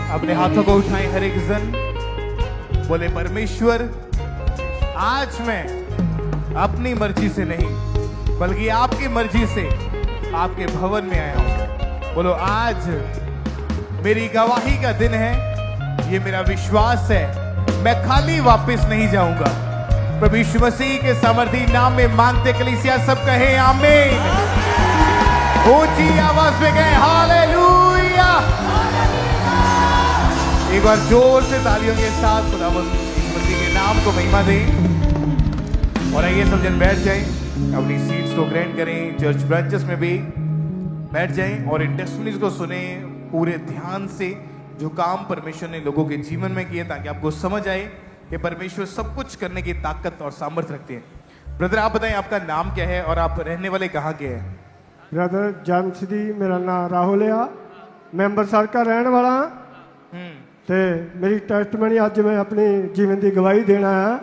अपने हाथों को उठाएं हर एक जन, बोले परमेश्वर आज मैं अपनी मर्जी से नहीं बल्कि आपकी मर्जी से आपके भवन में आया हूं। बोलो आज मेरी गवाही का दिन है, ये मेरा विश्वास है, मैं खाली वापस नहीं जाऊंगा। प्रभु यीशु मसीह के सामर्थी नाम में मांगते कलीसिया सब कहे आमीन। ऊंची आवाज में कहे हालेलुया। एक बार जोर से तालियों के साथ खुदावंद यीशु मसीह के नाम को महिमा दें। और आइए सब जन बैठ जाएं, अपनी सीट्स को ग्रहण करें, चर्च ब्रांचेस में भी बैठ जाएं और इन टेस्टिमनीज को सुने पूरे ध्यान से, जो काम परमेश्वर ने लोगों के जीवन में किए, ताकि आपको समझ आए कि परमेश्वर सब कुछ करने की ताकत और सामर्थ्य रखते हैं। ब्रदर आप बताएं आपका नाम क्या है और आप रहने वाले कहाँ के हैं? ब्रदर जमशदी मेरा नाम राहुल आ, मैं अंबरसर का रहने वाला हाँ। ते मेरी टेस्टमनी अज मैं अपनी जीवन की गवाही देना है।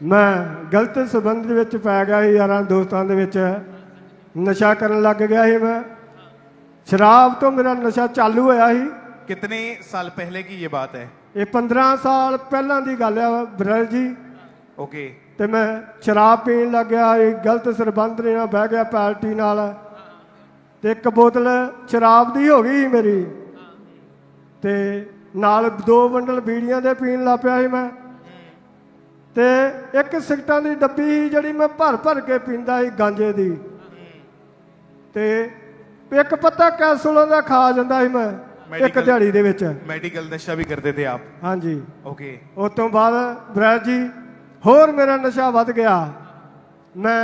मैं गलत संबंध विच पै गया ही, यारां दोस्तां दे विच नशा करन लग गया ही। मैं शराब तो मेरा नशा चालू होया ही। कितने साल पहले की ये बात है? ये 15 साल पहला की गल है ब्रदर जी। ओके। ते मैं शराब पीन लग गया, गलत सरबंध नाल बह गया पार्टी नाल, ते एक बोतल शराब दी हो गई मेरी, ते नाल 2 बंडल बीड़ियां दे पीन लग पिया मैं, ते एक सिगरटां दी डब्बी जिहड़ी मैं भर भर के पींदा ही गांजे दी, ते एक पत्ता कैप्सूलों दा खा जांदा ही मैं एक दिहाड़ी दे विच। मेडिकल नशा भी करते थे आप? हाँ जी। ओके। उस तो बाद ब्रैड जी होर मेरा नशा वध गया। मैं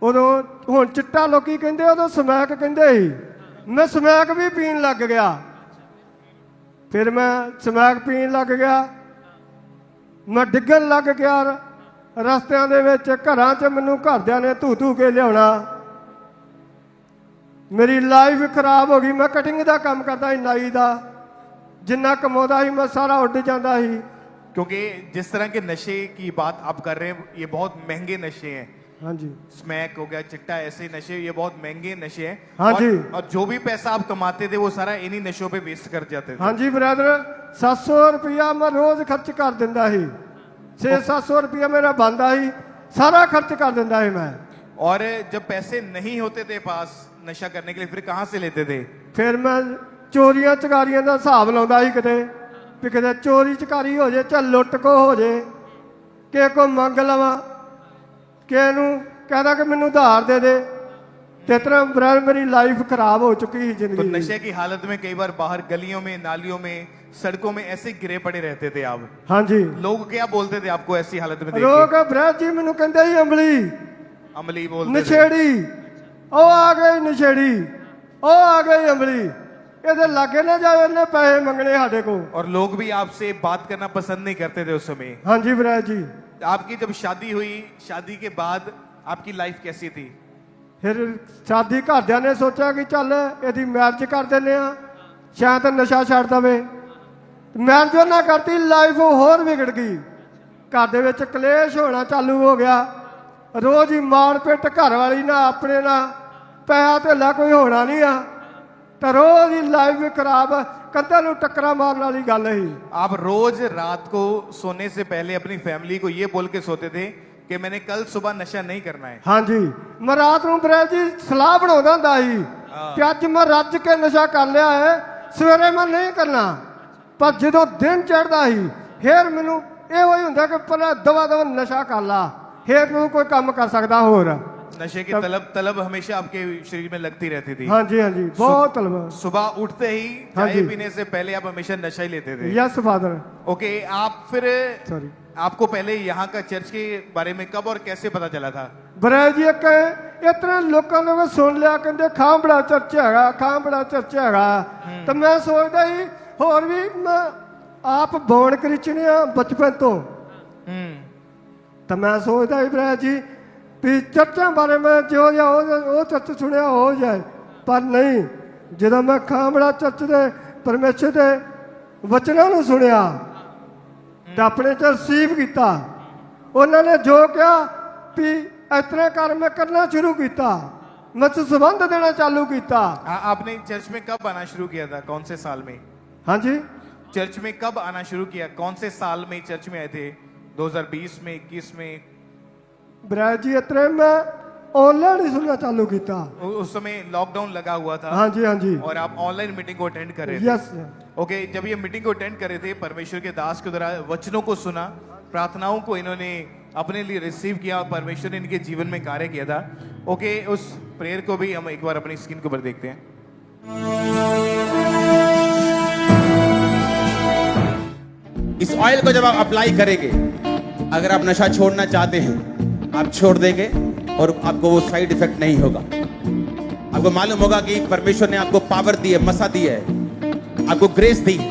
उदों हुण चिट्टा लोकी कहंदे, उदों समैक कहंदे ही, मैं समैक भी पीन लग गया। फिर मैं समैक पीन लग गया, मैं डिगन लग गया रस्तियां दे विच, घरां च मैनूं घरदियां ने धू धू के लियाउणा। मेरी लाइफ खराब हो गई। मैं कटिंग का काम करता ही, नाई का, जिन्ना कमाता ही मैं सारा उड़ जाता ही। क्योंकि जिस तरह के नशे की बात आप कर रहे हैं, ये बहुत महंगे नशे हैं। हाँ जी। स्मैक हो गया, चिट्टा, ऐसे नशे, ये बहुत महंगे नशे हैं। हाँ जी। और जो भी पैसा आप कमाते थे वो सारा इन्हीं नशों पे वेस्ट कर जाते थे। हाँ जी ब्रदर, 700 रुपया मैं रोज खर्च कर दिंदा ही। 600-700 रुपया मेरा बनता ही, सारा खर्च कर दिंदा ही मैं। और जब पैसे नहीं होते थे पास नशा करने के लिए, फिर कहाँ से लेते थे? फिर मैं चोरियां चकारियां का हिसाब लाउंदा ही, किते भी किते चोरी चकारी हो जाए, चाहे लुट को हो जाए, कि को मंग लवा, कि कहता कि मैनू उधार दे दे। ते तरह ब्रदर मेरी लाइफ खराब हो चुकी है तो जिंदगी। नशे की हालत में कई बार बाहर गलियों में, नालियों में, सड़कों में ऐसे गिरे पड़े रहते थे आप। हाँ जी। लोग क्या बोलते थे आपको ऐसी हालत में देख के? लोग ब्रदर जी मैनू कहते ही अमली, अमली बोलते थे। नशेड़ी, ओ आ गई नशेड़ी, ओ आ गई अमली, ये लागे ना जाए, इन्हें पैसे मंगने साडे को। और लोग भी आपसे बात करना पसंद नहीं करते थे उस समय। हाँ जी ब्रदर जी। आपकी जब शादी हुई, शादी के बाद आपकी लाइफ कैसी थी? फिर शादी घरदियां ने सोचा कि चल यदि मैरिज कर देने, शायद नशा छड़ दवे। मैरिज ना करती, लाइफ होर बिगड़ गई। घर दे विच कलेश होना चालू हो गया, रोज ही मार पिट, घर वाली ना अपने ना, पैसा धेला कोई होना नहीं आ, तो रोज ही लाइफ खराब, कंधां नूं टक्करां मारन वाली गल ही। आप रोज रात को सोने से पहले अपनी फैमिली को ये बोल के सोते थे कि मैंने कल सुबह नशा नहीं करना है? हाँ जी। मैं रात नूं ब्रदर जी सलाह बनाउंदा हुंदा ही कि अज मैं रज के नशा कर लिया है, सवेरे मैं नहीं करना। पर जदों दिन चढ़दा ही, फिर मैनूं इहो ही हुंदा कि पहिलां दवा दवा नशा कर ला, फिर तूं कोई काम कर सकदा होर। नशे की तलब हमेशा आपके शरीर में लगती रहती थी? हाँ जी, हाँ जी, बहुत तलब। सुबह उठते ही हाँ चाय जी। पीने से पहले आप हमेशा नशा ही लेते थे? Yes father. ओके। आप फिर सॉरी, आपको पहले यहाँ का चर्च के बारे में कब और कैसे पता चला था? ब्रदर जी एक इतने लोगों ने मैं सुन लिया, कहते खां बड़ा चर्च हैगा, खां बड़ा चर्च हैगा, तो मैं सोचता ही होर भी, मैं आप बोर्न क्रिश्चियन हाँ बचपन तो, तो मैं सोचता ही ब्रदर जी भी चर्चा बारे में जो वो चर्च सुनिया हो जाए, पर नहीं। जो मैं खांबड़ा चर्च दे परमेश्वर के वचनों को सुनिया तो अपने च रिसीव किया, उन्होंने जो कहा भी इस तरह कर, मैं करना शुरू किया, मैं संबंध देना चालू किया। आपने चर्च में कब आना शुरू किया था, कौन से साल में? हाँ जी। चर्च में कब आना शुरू किया, कौन से साल में चर्च में आए थे? 2020 में, 21 में? ब्रैज जी इतने मैं ऑनलाइन ही सुनना चालू किया। उस समय लॉकडाउन लगा हुआ था। हाँ जी, हाँ जी। और आप ऑनलाइन मीटिंग को अटेंड कर रहे थे। यस। ओके, जब ये मीटिंग को अटेंड कर रहे थे, परमेश्वर के दास के द्वारा वचनों को सुना, प्रार्थनाओं को इन्होंने अपने लिए रिसीव किया और परमेश्वर ने इनके जीवन में कार्य किया था। ओके, उस प्रेयर को भी हम एक बार अपनी स्क्रीन के ऊपर देखते हैं। इस ऑयल को जब आप अप्लाई करेंगे, अगर आप नशा छोड़ना चाहते हैं, आप छोड़ देंगे और आपको वो साइड इफेक्ट नहीं होगा। आपको मालूम होगा कि परमेश्वर ने आपको पावर दी है, मसा दी है, आपको ग्रेस दी है।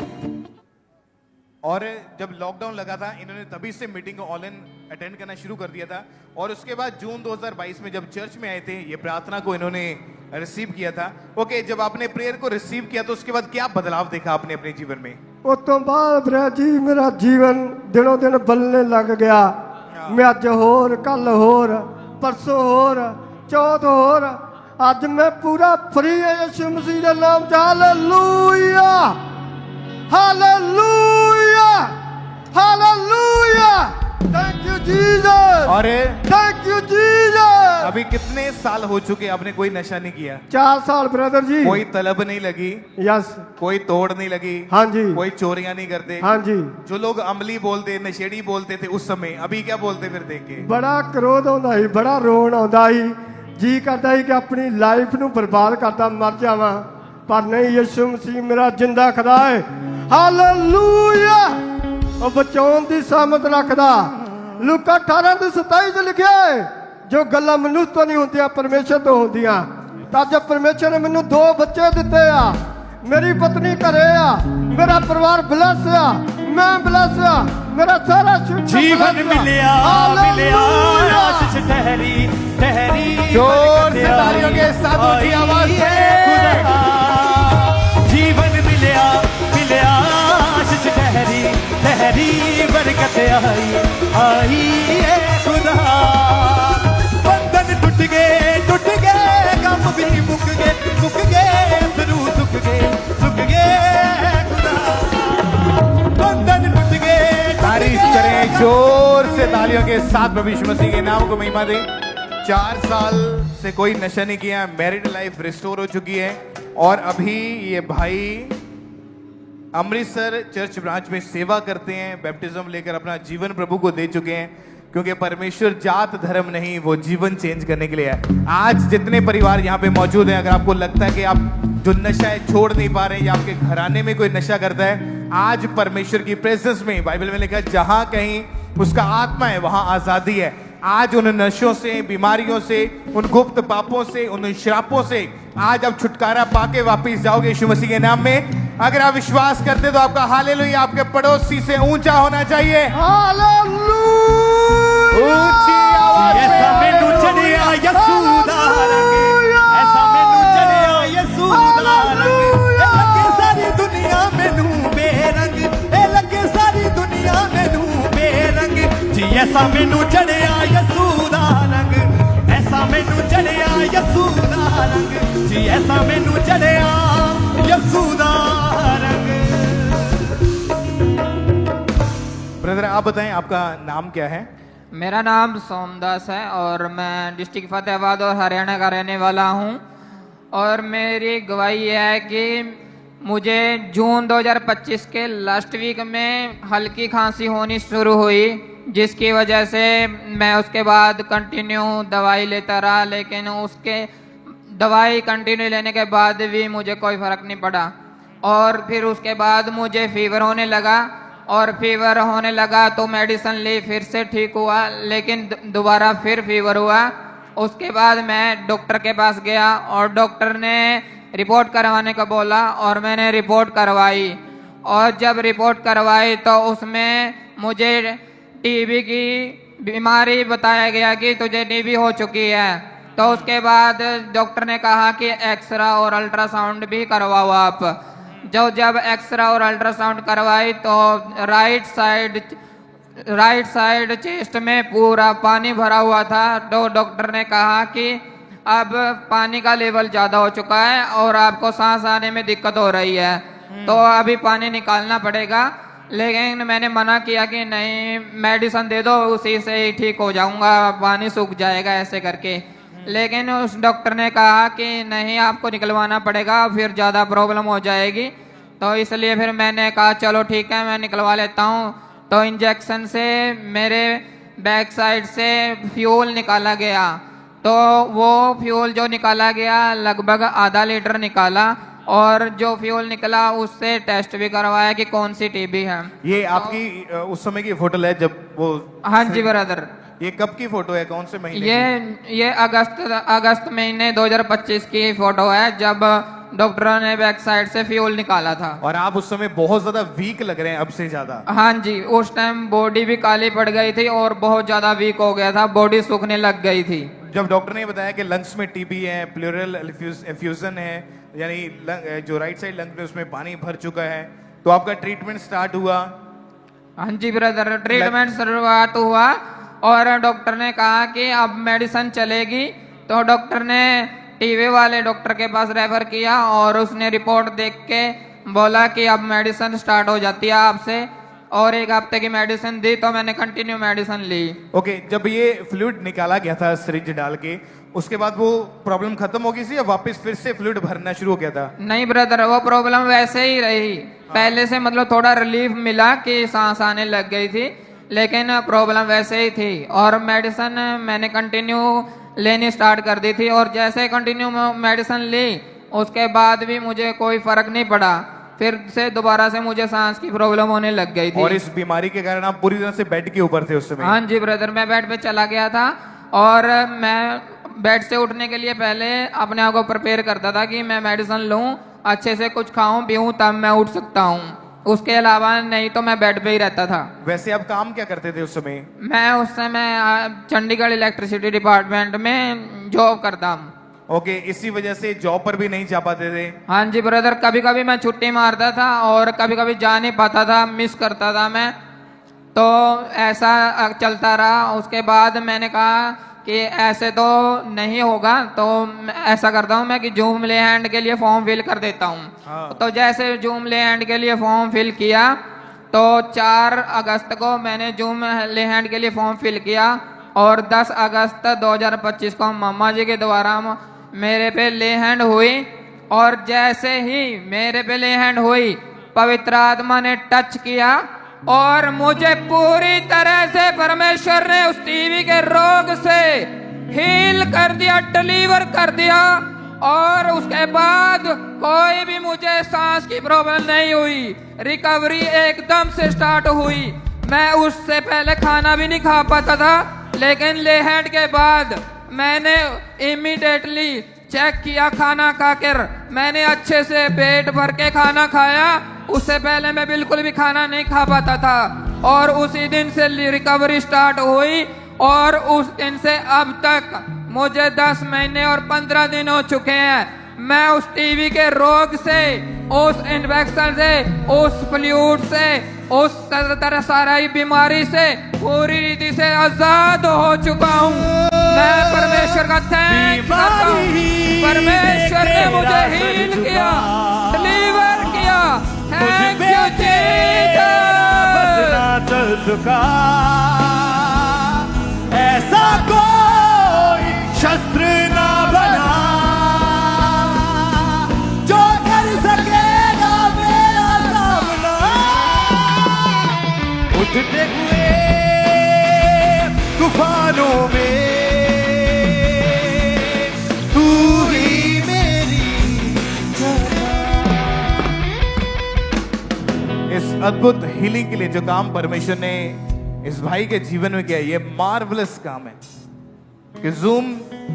और जब लॉकडाउन लगा था, इन्होंने तभी से मीटिंग को ऑनलाइन अटेंड करना शुरू कर दिया था। और उसके बाद जून 2022 में जब चर्च में आए थे, ये प्रार्थना को इन्होंने रिसीव किया था। ओके, जब आपने प्रेयर को रिसीव किया तो उसके बाद क्या बदलाव देखा आपने अपने जीवन में? उस तो बाद ब्रैज जी मेरा जीवन दिनों दिन बदलने लग गया। मैं अज होर, कल होर, परसों होर, चौथ होर, अज मैं पूरा फ्री है यीशु मसीह के नाम च। Hallelujah, hallelujah, hallelujah. Thank you Jesus, और थैंक यू जीसस। अभी कितने साल हो चुके, आपने कोई नशा नहीं किया? 4 साल ब्रदर जी। कोई तलब नहीं लगी? यस। कोई तोड़ नहीं लगी? हाँ जी। कोई चोरियां नहीं करते? हाँ जी। जो लोग अमली बोलते, नशेड़ी बोलते थे उस समय, अभी क्या बोलते फिर देख के? बड़ा क्रोध आंदा ही, बड़ा रोन आंदा ही, जी करता ही कि अपनी लाइफ नू बर्बाद करता मर जावां, पर नहीं, यीशु मसीह मेरा जिंदा खुदा है। हालेलुया। ਉਹ ਬਚਾਉਣ ਦੀ ਸਾਮਤ ਰੱਖਦਾ। ਲੂਕਾ 18:27 ਚ ਲਿਖਿਆ ਹੈ, ਜੋ ਗੱਲਾਂ ਮਨੁੱਖ ਤੋਂ ਨਹੀਂ ਹੁੰਦੀਆਂ ਪਰਮੇਸ਼ਰ ਤੋਂ ਹੁੰਦੀਆਂ। ਤਾਂ ਜਦ ਪਰਮੇਸ਼ਰ ਨੇ ਮੈਨੂੰ 2 ਬੱਚੇ ਦਿੱਤੇ ਆ, ਮੇਰੀ ਪਤਨੀ ਘਰੇ ਆ, ਮੇਰਾ ਪਰਿਵਾਰ ਬਲੈਸ ਆ, ਮੈਂ ਬਲੈਸ ਆ, ਮੇਰਾ ਸਾਰਾ जीवन मिलिया मिलिया, आशीष ठहरी ठहरी। जोर से तालियों के साथ ऊंची आवाज से। जीवन मिलिया मिलिया, आशीष ठहरी ठहरी, बरकत आई आई ये खुदा। बंधन टूट गए, गम भी मुक गए, फिरू सुख गए खुदा। बंधन टूट गए। तारीफ करें जोर से तालियों के साथ, प्रभु यीशु मसीह के नाम को महिमा दें। 4 साल से कोई नशा नहीं किया, मैरिड लाइफ रिस्टोर हो चुकी है। और अभी ये भाई अमृतसर चर्च ब्रांच में सेवा करते हैं, बैप्टिज्म लेकर अपना जीवन प्रभु को दे चुके हैं। क्योंकि परमेश्वर जात धर्म नहीं, वो जीवन चेंज करने के लिए है। आज जितने परिवार यहाँ पे मौजूद हैं, अगर आपको लगता है कि आप जो नशा है छोड़ नहीं पा रहे हैं, या आपके घराने में कोई नशा करता है, आज परमेश्वर की प्रेजेंस में, बाइबल में लिखा है, जहां कहीं उसका आत्मा है वहां आजादी है। आज उन नशों से, बीमारियों से, उन गुप्त पापों से, उन श्रापों से आज आप छुटकारा पाके वापस जाओगे यीशु मसीह के नाम में। अगर आप विश्वास करते तो आपका हालेलुया आपके पड़ोसी से ऊंचा होना चाहिए। ऊंची आवाज से ऐसा मैनू चढ़िया यसू दा रंग, ऐसा मैनू चढ़िया यसू दा रंग। ए लगे सारी दुनिया मैनू बेरंग, ए लगे सारी दुनिया मैनू बेरंग। जी ऐसा मैनू चढ़िया यसू दा रंग, ऐसा मैनू चढ़िया यसू दा रंग। जी ऐसा मैनू चढ़िया यसू दा रंग। ब्रदर आप बताएं, आपका नाम क्या है? मेरा नाम सोमदास है और मैं डिस्ट्रिक्ट फतेहाबाद और हरियाणा का रहने वाला हूं। और मेरी गवाही यह है कि मुझे जून 2025 के लास्ट वीक में हल्की खांसी होनी शुरू हुई, जिसकी वजह से मैं उसके बाद कंटिन्यू दवाई लेता रहा। लेकिन उसके दवाई कंटिन्यू लेने के बाद भी मुझे कोई फ़र्क नहीं पड़ा। और फिर उसके बाद मुझे फीवर होने लगा, और फीवर होने लगा तो मेडिसिन ली, फिर से ठीक हुआ। लेकिन दोबारा फिर फीवर हुआ। उसके बाद मैं डॉक्टर के पास गया और डॉक्टर ने रिपोर्ट करवाने को बोला, और मैंने रिपोर्ट करवाई। और जब रिपोर्ट करवाई तो उसमें मुझे टीबी की बीमारी बताया गया कि तुझे टीबी हो चुकी है। तो उसके बाद डॉक्टर ने कहा कि एक्सरा और अल्ट्रासाउंड भी करवाओ आप। जब एक्सरा और अल्ट्रासाउंड करवाई तो राइट साइड चेस्ट में पूरा पानी भरा हुआ था। तो डॉक्टर ने कहा कि अब पानी का लेवल ज़्यादा हो चुका है और आपको सांस आने में दिक्कत हो रही है। तो अभी पानी निकालना पड़ेगा। लेकिन मैंने मना किया कि नहीं, मेडिसिन दे दो, उसी से ही ठीक हो जाऊंगा, पानी सूख जाएगा ऐसे करके। लेकिन उस डॉक्टर ने कहा कि नहीं, आपको निकलवाना पड़ेगा, फिर ज़्यादा प्रॉब्लम हो जाएगी। तो इसलिए फिर मैंने कहा चलो ठीक है, मैं निकलवा लेता हूँ। तो इंजेक्शन से मेरे बैक साइड से फ्यूल निकाला गया। तो वो फ्यूल जो निकाला गया लगभग आधा लीटर निकाला, और जो फ्यूल निकला उससे टेस्ट भी करवाया कि कौन सी टीबी है। ये आपकी उस समय की फोटो है जब वो? हाँ जी ब्रदर। ये कब की फोटो है, कौन से महीने ये अगस्त महीने 2025 की फोटो है, जब डॉक्टरों ने बैक साइड से फ्यूल निकाला था। और आप उस समय बहुत ज्यादा वीक लग रहे हैं अब से ज्यादा। हाँ जी, उस टाइम बॉडी भी काली पड़ गई थी और बहुत ज्यादा वीक हो गया था, बॉडी सूखने लग गई थी। जब डॉक्टर ने बताया कि लंग्स में टीबी है, प्लूरल एफ्यूजन है, यानी जो राइट साइड लंग में उसमें पानी भर चुका है, तो आपका ट्रीटमेंट स्टार्ट हुआ? हाँ जी ब्रदर, ट्रीटमेंट शुरुआत हुआ और डॉक्टर ने कहा कि अब मेडिसिन चलेगी। तो डॉक्टर ने टीबी वाले डॉक्टर के पास रेफर किया और उसने रिपोर्ट देख के बोला कि अब मेडिसिन स्टार्ट हो जाती है आपसे, और 1 हफ्ते की मेडिसिन दी। तो मैंने कंटिन्यू मेडिसिन ली। ओके, जब ये फ्लूइड निकाला गया था सिरिंज डाल के, उसके बाद वो प्रॉब्लम खत्म हो गई थी या वापस फिर से फ्लूइड भरना शुरू हो गया था? नहीं ब्रदर, वो प्रॉब्लम वैसे ही रही। पहले से मतलब थोड़ा रिलीफ मिला कि सांस आने लग गई थी, लेकिन प्रॉब्लम वैसे ही थी। और मेडिसिन मैंने कंटिन्यू लेनी स्टार्ट कर दी थी, और जैसे कंटिन्यू मेडिसिन ली उसके बाद भी मुझे कोई फर्क नहीं पड़ा। फिर से दोबारा से मुझे सांस की प्रॉब्लम होने लग गई थी। और इस बीमारी के कारण आप पूरी तरह से बेड के ऊपर थे उस समय? हाँ जी ब्रदर, मैं बेड पे चला गया था और मैं बेड से उठने के लिए पहले अपने आप को प्रिपेयर करता था कि मैं मेडिसिन लूं, अच्छे से कुछ खाऊं पीऊं, तब मैं उठ सकता हूं। उसके अलावा नहीं तो मैं बेड पे ही रहता था। वैसे आप काम क्या करते थे उस समय? मैं उस समय चंडीगढ़ इलेक्ट्रिसिटी डिपार्टमेंट में जॉब करता हूँ। ओके, इसी वजह से जॉब पर भी नहीं जा पाते थे? हाँ जी ब्रदर, कभी कभी मैं छुट्टी मारता था और कभी कभी जा नहीं पाता था, मिस करता था मैं। तो ऐसा चलता रहा। उसके बाद मैंने कहा कि ऐसे तो नहीं होगा, तो ऐसा करता हूँ मैं कि जूम ले हैंड के लिए फॉर्म फिल कर देता हूँ। तो जैसे जूम ले हैंड के लिए फॉर्म फिल किया, तो 4 अगस्त को मैंने जूम ले हैंड के लिए फॉर्म फिल किया, और 10 अगस्त 2025 को मम्मा जी के द्वारा मेरे पे ले हैंड हुई। और जैसे ही मेरे पे ले हैंड हुई, पवित्र आत्मा ने टच किया और मुझे पूरी तरह से परमेश्वर ने उस टीबी के रोग से हील कर दिया, डिलीवर कर दिया। और उसके बाद कोई भी मुझे सांस की प्रॉब्लम नहीं हुई, रिकवरी एकदम से स्टार्ट हुई। मैं उससे पहले खाना भी नहीं खा पाता था, लेकिन ले हैंड के बाद मैंने इमीडिएटली चेक किया, खाना खाकर मैंने अच्छे से पेट भर के खाना खाया। उससे पहले मैं बिल्कुल भी खाना नहीं खा पाता था, और उसी दिन से रिकवरी स्टार्ट हुई। और उस दिन से अब तक मुझे 10 महीने और 15 दिन हो चुके हैं। मैं उस टीबी के रोग से, उस इन्फेक्शन से, उस फ्लूइड से, उस तरह सारा ही बीमारी से पूरी रीति से आजाद हो चुका हूँ। मैं परमेश्वर का थैंक करता हूँ। परमेश्वर ने मुझे हील किया, डिलीवर किया। Thank you Jesus. ऐसा कोई शस्त्र ना बना जो कर सकेगा मेरा सामना। उठते हुए तूफानों में तू ही मेरी इस अद्भुत हीलिंग के लिए जो काम परमेश्वर ने इस भाई के जीवन में किया, ये मार्वलस काम है। कि जूम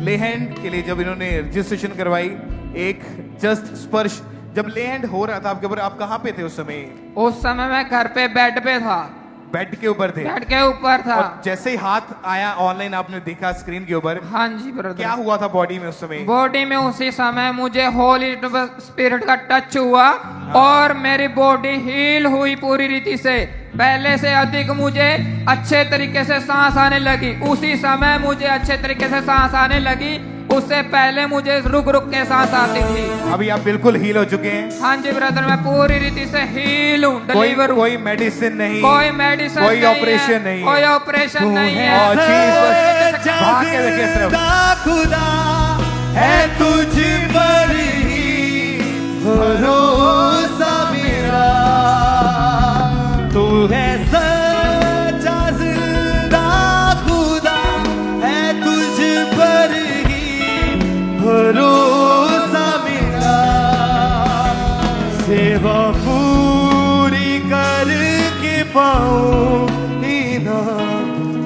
ले हैंड के लिए जब इन्होंने रजिस्ट्रेशन करवाई, एक जस्ट स्पर्श जब ले हैंड हो रहा था आपके ऊपर, आप कहाँ पे थे उस समय? उस समय मैं घर पे बेड पे था। बेड के ऊपर थे? बेड के ऊपर था। और जैसे ही हाथ आया ऑनलाइन आपने देखा स्क्रीन के ऊपर, हाँ जी ब्रदर। क्या हुआ था बॉडी में उस समय? बॉडी में उसी समय मुझे होली स्पिरिट का टच हुआ और मेरी बॉडी हील हुई पूरी रीति से। पहले से अधिक मुझे अच्छे तरीके से सांस आने लगी। उसी समय मुझे अच्छे तरीके से सांस आने लगी। उससे पहले मुझे रुक रुक के सांस आती थी। अभी आप बिल्कुल हील हो चुके हैं। हाँ जी ब्रदर, मैं पूरी रीति से हील हूँ, कोई डिलीवर हूँ। कोई मेडिसिन नहीं, कोई मेडिसिन कोई नहीं है, ऑपरेशन नहीं कोई है। ऑपरेशन नहीं है। और जीसस सच्चा भाग के देखिए सिर्फ। जिंदा खुदा है तुझ पर ही भरोसा मेरा, तू है सच्चा जिंदा खुदा है तुझ पर ही भरोसा मेरा, सेवा पूरी करके पाऊं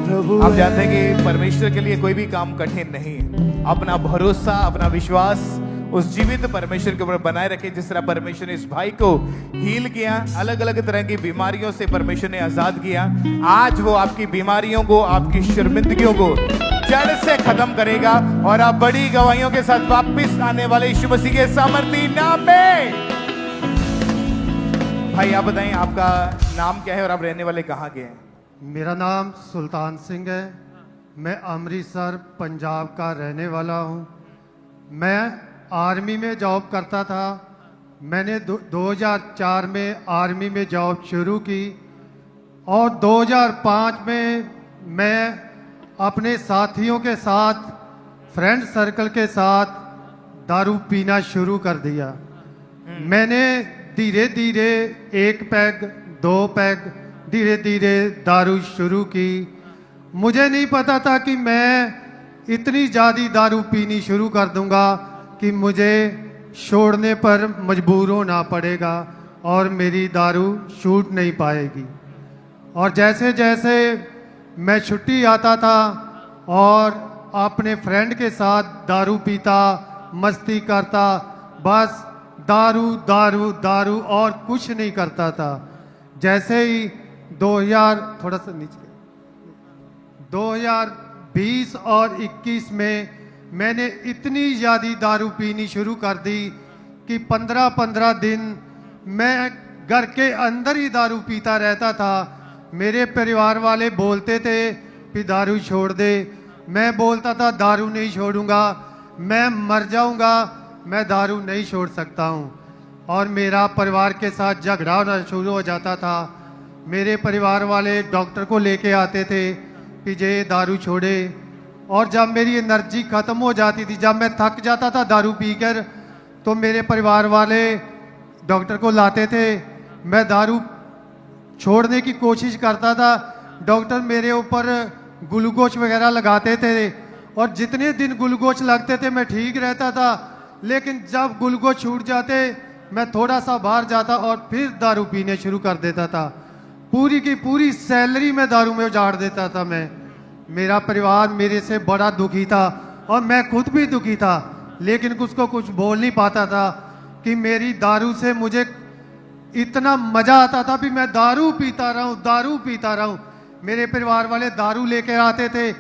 प्रभु। आप जानते हैं कि परमेश्वर के लिए कोई भी काम कठिन नहीं है। अपना भरोसा, अपना विश्वास उस जीवित परमेश्वर के ऊपर बनाए रखें। जिस तरह परमेश्वर ने इस भाई को हील किया, अलग अलग तरह की बीमारियों से परमेश्वर ने आजाद किया, आज वो आपकी बीमारियों को, आपकी शर्मिंदगियों को जड़ से खत्म करेगा और आप बड़ी गवाहियों के साथ वापस आने वाले यीशु मसीह के सामर्थी नाम में। भाई आप बताएं आपका नाम क्या है और आप रहने वाले कहाँ के हैं? मेरा नाम सुल्तान सिंह है। मैं अमृतसर पंजाब का रहने वाला हूँ। मैं आर्मी में जॉब करता था। मैंने 2004 में आर्मी में जॉब शुरू की और 2005 में मैं अपने साथियों के साथ, फ्रेंड सर्कल के साथ दारू पीना शुरू कर दिया। मैंने धीरे धीरे 1 पैग 2 पैग धीरे धीरे दारू शुरू की। मुझे नहीं पता था कि मैं इतनी ज़्यादा दारू पीनी शुरू कर दूंगा कि मुझे छोड़ने पर मजबूर होना पड़ेगा और मेरी दारू छूट नहीं पाएगी। और जैसे जैसे मैं छुट्टी आता था और अपने फ्रेंड के साथ दारू पीता, मस्ती करता, बस दारू दारू दारू और कुछ नहीं करता था। जैसे ही 2020 और 21 में मैंने इतनी ज़्यादा दारू पीनी शुरू कर दी कि 15-15 दिन मैं घर के अंदर ही दारू पीता रहता था। मेरे परिवार वाले बोलते थे कि दारू छोड़ दे। मैं बोलता था दारू नहीं छोड़ूंगा, मैं मर जाऊंगा, मैं दारू नहीं छोड़ सकता हूं। और मेरा परिवार के साथ झगड़ा होना शुरू हो जाता था। मेरे परिवार वाले डॉक्टर को लेके आते थे कि ये दारू छोड़े। और जब मेरी एनर्जी ख़त्म हो जाती थी, जब मैं थक जाता था दारू पीकर, तो मेरे परिवार वाले डॉक्टर को लाते थे। मैं दारू छोड़ने की कोशिश करता था। डॉक्टर मेरे ऊपर ग्लूकोज वगैरह लगाते थे और जितने दिन ग्लूकोज लगते थे मैं ठीक रहता था। लेकिन जब ग्लूकोज छूट जाते मैं थोड़ा सा बाहर जाता और फिर दारू पीने शुरू कर देता था। पूरी की पूरी सैलरी में दारू में उजाड़ देता था मैं। मेरा परिवार मेरे से बड़ा दुखी था और मैं खुद भी दुखी था, लेकिन उसको कुछ बोल नहीं पाता था कि मेरी दारू से मुझे इतना मजा आता था कि मैं दारू पीता रहूं, दारू पीता रहूं। मेरे परिवार वाले दारू लेकर आते थे,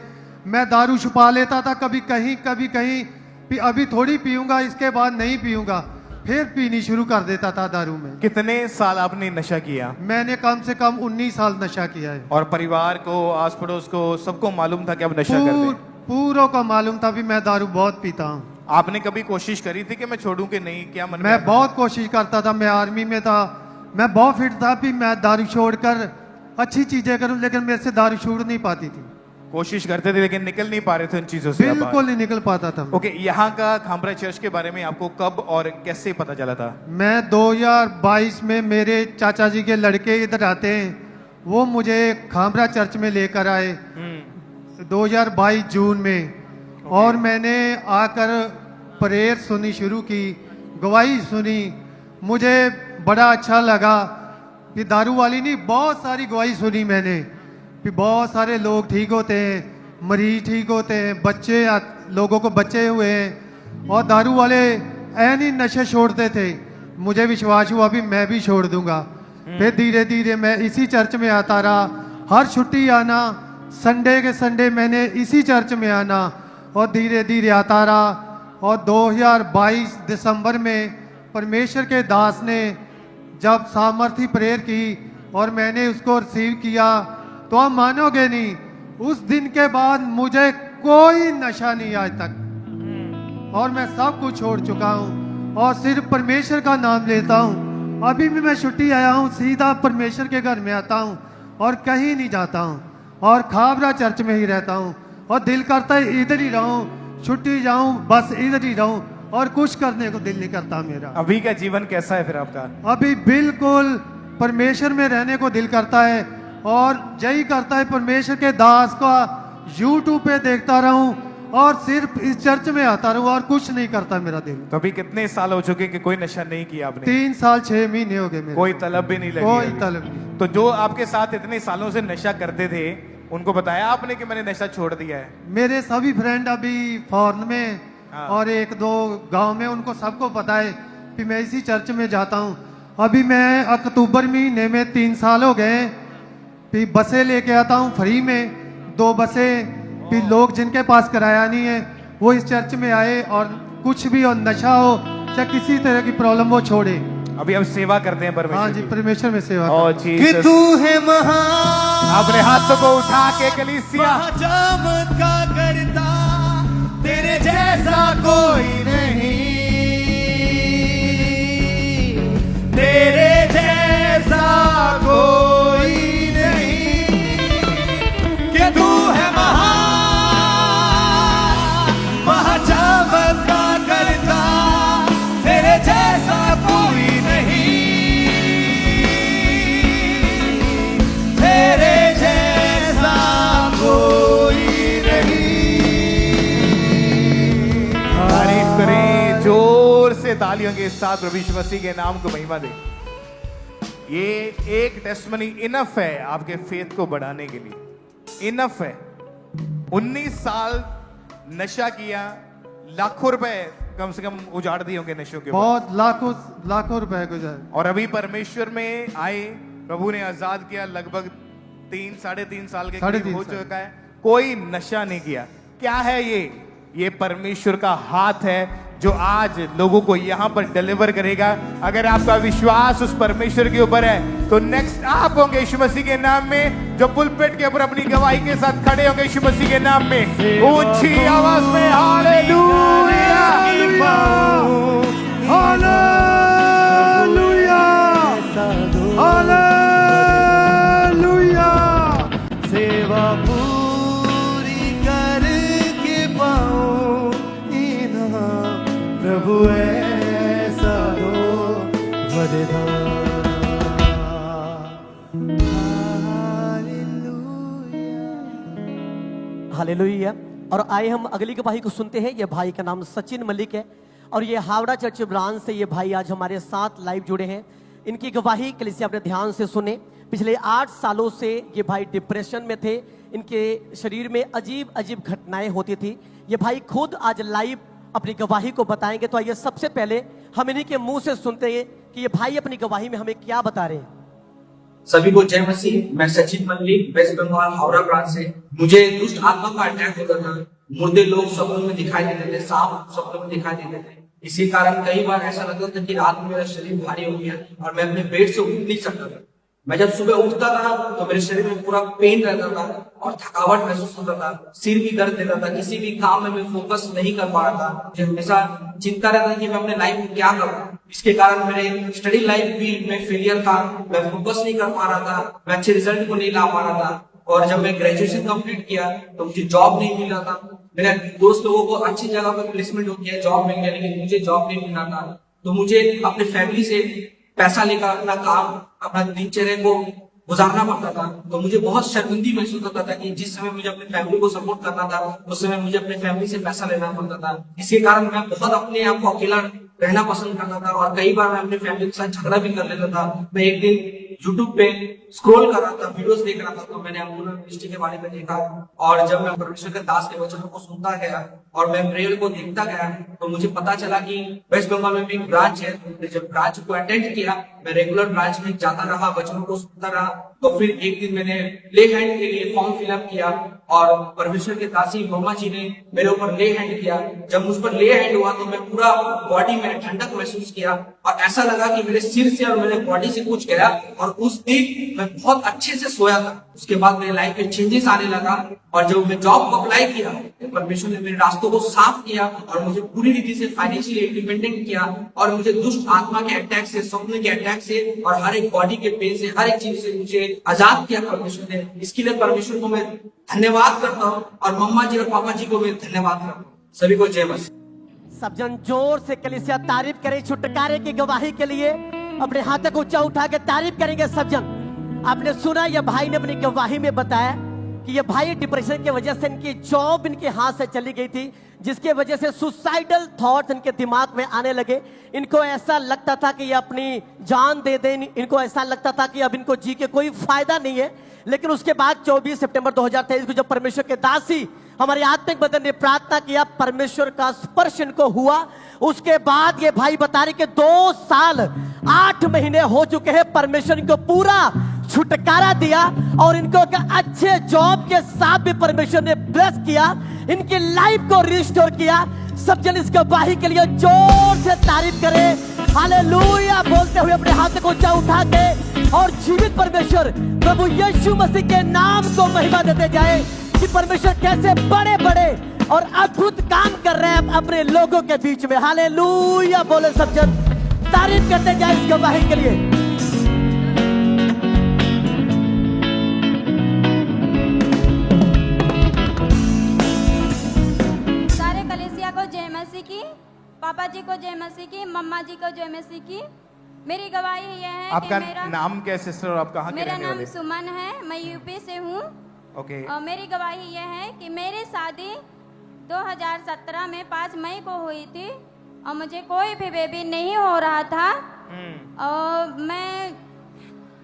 मैं दारू छुपा लेता था, कभी कहीं कभी कहीं, कि अभी थोड़ी पीऊंगा, इसके बाद नहीं पीऊंगा, फिर पीनी शुरू कर देता था दारू में। कितने साल आपने नशा किया? मैंने कम से कम 19 साल नशा किया है। और परिवार को, आस पड़ोस को, सबको मालूम था कि आप नशा करते हैं? पूरों को मालूम था भी मैं दारू बहुत पीता हूँ। आपने कभी कोशिश करी थी कि मैं छोड़ूं कि नहीं? क्या मन में मैं आता बहुत कोशिश करता था। मैं आर्मी में था, मैं बहुत फिट था कि मैं दारू छोड़कर अच्छी चीजें करूं, लेकिन मेरे से दारू छूट नहीं पाती थी। कोशिश करते थे लेकिन निकल नहीं पा रहे थे उन चीजों से? आप बिल्कुल नहीं निकल पाता था। ओके, यहाँ का खामरा चर्च के बारे में आपको कब और कैसे पता चला था? मैं 2022 में मेरे चाचा जी के लड़के इधर आते हैं, वो मुझे खामरा चर्च में लेकर आए 2022 जून में। और मैंने आकर प्रेयर सुनी शुरू की, गवाही सुनी। मुझे बड़ा अच्छा लगा कि दारू वाली नहीं, बहुत सारी गवाही सुनी मैंने कि बहुत सारे लोग ठीक होते हैं, मरीज ठीक होते हैं, बच्चे लोगों को बच्चे हुए हैं और दारू वाले ऐन ही नशे छोड़ते थे। मुझे विश्वास हुआ भी मैं भी छोड़ दूंगा। फिर धीरे धीरे मैं इसी चर्च में आता रहा, हर छुट्टी आना, संडे के संडे मैंने इसी चर्च में आना और धीरे धीरे आता रहा। और 2022 दिसंबर में परमेश्वर के दास ने जब सामर्थी प्रेयर की और मैंने उसको रिसीव किया, तो आप मानोगे नहीं, उस दिन के बाद मुझे कोई नशा नहीं आज तक। और मैं सब कुछ छोड़ चुका हूँ और सिर्फ परमेश्वर का नाम लेता हूँ। अभी भी मैं छुट्टी आया हूँ, सीधा परमेश्वर के घर में आता हूँ और कहीं नहीं जाता हूँ और खाबरा चर्च में ही रहता हूँ और दिल करता है इधर ही रहूँ, छुट्टी जाऊँ, बस इधर ही रहूँ और कुछ करने को दिल नहीं करता मेरा। अभी का जीवन कैसा है फिर आपका? अभी बिल्कुल परमेश्वर में रहने को दिल करता है और यही करता है परमेश्वर के दास का यूट्यूब पे देखता रहूं और सिर्फ इस चर्च में आता रहूं और कुछ नहीं करता मेरा दिल। तो अभी कितने साल हो चुके कि कोई नशा नहीं किया आपने? 3 साल 6 महीने हो गए मेरे। कोई तलब भी नहीं लगी कोई अभी? तलब नहीं। तो जो आपके साथ इतने सालों से नशा करते थे उनको बताया आपने कि मैंने नशा छोड़ दिया है? मेरे सभी फ्रेंड अभी फॉरेन में हाँ। और 1-2 गांव में, उनको सबको पता है कि मैं इसी चर्च में जाता हूं। अभी मैं अक्टूबर महीने में 3 साल हो गए, फिर बसें लेके आता हूं फ्री में, 2 बसें। फिर लोग जिनके पास किराया नहीं है वो इस चर्च में आए और कुछ भी हो, नशा हो चाहे किसी तरह की प्रॉब्लम हो, छोड़े। अभी हम सेवा करते हैं परमेश्वर हाँ जी, की। परमेश्वर में सेवा ओ करते हैं। कि जीसस, तू है महान, अपने हाथों को उठा के कलीसिया, चमत्कार करता, तेरे जैसा कोई नहीं, तेरे जैसा कोई नहीं, कि तू है महान, चमत्कार करता, तेरे जैसा कोई नहीं, तेरे जैसा कोई नहीं। तारीफ करें जोर से तालियों के साथ प्रभु यीशु मसीह के नाम को महिमा दें। ये एक टेस्टमनी इनफ है आपके फेथ को बढ़ाने के लिए, इनफ है। 19 साल नशा किया, लाखों रुपए कम से कम उजाड़ दिए होंगे नशों के बाद। बहुत लाखों रुपए गुजर। और अभी परमेश्वर में आए, प्रभु ने आजाद किया, लगभग 3-3.5 साल के साढ़े करीब हो 3 साल। चुका है, कोई नशा नहीं किया। क्या है ये परमेश्वर का हाथ है जो आज लोगों को यहां पर डिलीवर करेगा। अगर आपका विश्वास उस परमेश्वर के ऊपर है तो नेक्स्ट आप होंगे यीशु मसीह के नाम में, जो पुलपिट के ऊपर अपनी गवाही के साथ खड़े होंगे यीशु मसीह के नाम में ऊंची आवाज में हालेलुया हालेलुया हालेलुया। सेवा पूरी करके पाऊं इनाम, प्रभु ऐसा दो वरदान। हालेलुया। और आए हम अगली गवाही को सुनते हैं। ये भाई का नाम सचिन मलिक है और ये हावड़ा चर्च ब्रांच से ये भाई आज हमारे साथ लाइव जुड़े हैं। इनकी गवाही कलीसिया अपने ध्यान से सुने। पिछले 8 सालों से ये भाई डिप्रेशन में थे, इनके शरीर में अजीब अजीब घटनाएं होती थी। ये भाई खुद आज लाइव अपनी गवाही को बताएंगे। तो आइए सबसे पहले हम इन्हीं के मुंह से सुनते हैं कि ये भाई अपनी गवाही में हमें क्या बता रहे हैं। सभी को जय मसीह। मैं सचिन मल्लिक, वेस्ट बंगाल हावड़ा ब्रांच से। मुझे दुष्ट आत्मा का अटैक होता था। मुर्दे लोग सपनों में दिखाई देते थे, सांप सपनों में दिखाई देते थे। इसी कारण कई बार ऐसा लगता था कि रात में मेरा शरीर भारी हो गया और मैं अपने बेड से उठ नहीं सकता था। मैं जब सुबह उठता था तो मेरे शरीर में पूरा पेन रहता था और थकावट महसूस होता था, सिर भी दर्द देता था, किसी भी काम में मैं फोकस नहीं कर पा रहा था। मुझे हमेशा चिंता रहता था कि मैं अपने लाइफ में क्या करूं। इसके कारण मेरे स्टडी लाइफ भी में फेलियर था, मैं फोकस नहीं कर पा रहा था, मैं अच्छे रिजल्ट को नहीं ला पा रहा था। और जब मैं ग्रेजुएशन कंप्लीट किया तो मुझे जॉब नहीं मिल रहा था। मेरे दोस्त लोगों को अच्छी जगह पर प्लेसमेंट हो गया, जॉब मिल गया, लेकिन मुझे जॉब नहीं मिल रहा था। तो मुझे अपने फैमिली से पैसा लेकर अपना काम, अपना दिनचर्या को गुजारना पड़ता था। तो मुझे बहुत शर्मिंदगी महसूस होता था कि जिस समय मुझे अपनी फैमिली को सपोर्ट करना था उस समय मुझे अपनी फैमिली से पैसा लेना पड़ता था। इसके कारण मैं बहुत अपने आप को अकेला रहना पसंद करता था और कई बार मैं अपनी फैमिली के साथ झगड़ा भी कर लेता था। मैं एक दिन यूट्यूब पे स्क्रॉल कर रहा था, वीडियोस देख रहा था, तो मैंने अंगुलर मिनिस्ट्री के बारे में देखा। और जब मैं परमेश्वर के दास के वचनों को सुनता गया और मैं प्रेयर को देखता गया तो मुझे पता चला कि वेस्ट बंगाल में भी एक ब्रांच है। जब ब्रांच को अटेंड किया मैं रेगुलर ब्रांच में जाता रहा, वचनों को सुनता रहा। तो फिर एक दिन मैंने ले हैंड के लिए फॉर्म फिलअप किया और परमेश्वर के दासी मम्मा जी ने मेरे ऊपर ले हैंड किया। जब मुझ पर ले हैंड हुआ तो मैं पूरा बॉडी में ठंडक महसूस किया और ऐसा लगा कि मेरे सिर से और मेरे बॉडी से कुछ गया और उस दिन मैं बहुत अच्छे से सोया था। उसके बाद मेरी लाइफ में चेंजेस आने लगा और जब मैं जॉब को अप्लाई किया तो परमेश्वर ने मेरे रास्तों को साफ किया और मुझे पूरी रीति से फाइनेंशियली इंडिपेंडेंट किया और मुझे दुष्ट आत्मा के अटैक से, सपने के अटैक से और हर एक बॉडी के पेन से, हर एक चीज से मुझे आजाद किया परमेश्वर ने। इसके लिए परमेश्वर को मैं धन्यवाद करता हूँ और मम्मा जी और पापा जी को मैं धन्यवाद करता हूँ। सभी को जय मसीह। सब जन जोर से कलीसिया तारीफ करें छुटकारे की गवाही के लिए। अपने हाथ को ऊंचा उठा के तारीफ करेंगे सब जन। आपने सुना यह भाई ने अपनी गवाही में बताया कि ये भाई डिप्रेशन की वजह से इनकी जॉब इनके हाथ से चली गई थी, जिसके वजह से सुसाइडल थॉट्स इनके दिमाग में आने लगे। इनको ऐसा लगता था कि ये अपनी जान दे दें, इनको ऐसा लगता था कि अब इनको जी के कोई फायदा नहीं है। लेकिन उसके बाद 24 सितंबर 2023 को जब परमेश्वर के दासी हमारे आत्मिक बदन ने प्रार्थना किया, परमेश्वर का स्पर्श इनको हुआ। उसके बाद ये भाई बता रहे कि 2 साल 8 महीने हो चुके हैं, परमेश्वर इनको पूरा छुटकारा दिया और इनको एक अच्छे जॉब के साथ भी परमेश्वर ने ब्लेस किया, इनकी लाइफ को रिस्टोर किया। सब जन इस गवाही के लिए जोर से तारीफ करें, हालेलुया बोलते हुए अपने हाथ को ऊंचा उठा के और जीवित परमेश्वर प्रभु यीशु मसीह के नाम को महिमा देते जाए कि परमेश्वर कैसे बड़े बड़े और अद्भुत काम कर रहे हैं अपने लोगों के बीच में। हालेलुया बोले सब जन, तारीफ करते जाए इस गवाही के लिए। सारे कलीसिया को जय मसीह की, पापा जी को जय मसीह की, मम्मा जी को जय मसीह की। मेरी गवाही यह है आपका कि मेरा नाम क्या है सिस्टर और आप कहाँ के मेरा रहने नाम वाले? सुमन है, मैं यूपी से हूँ। ओके। और मेरी गवाही यह है कि मेरी शादी 2017 में 5 मई को हुई थी और मुझे कोई भी बेबी नहीं हो रहा था। और मैं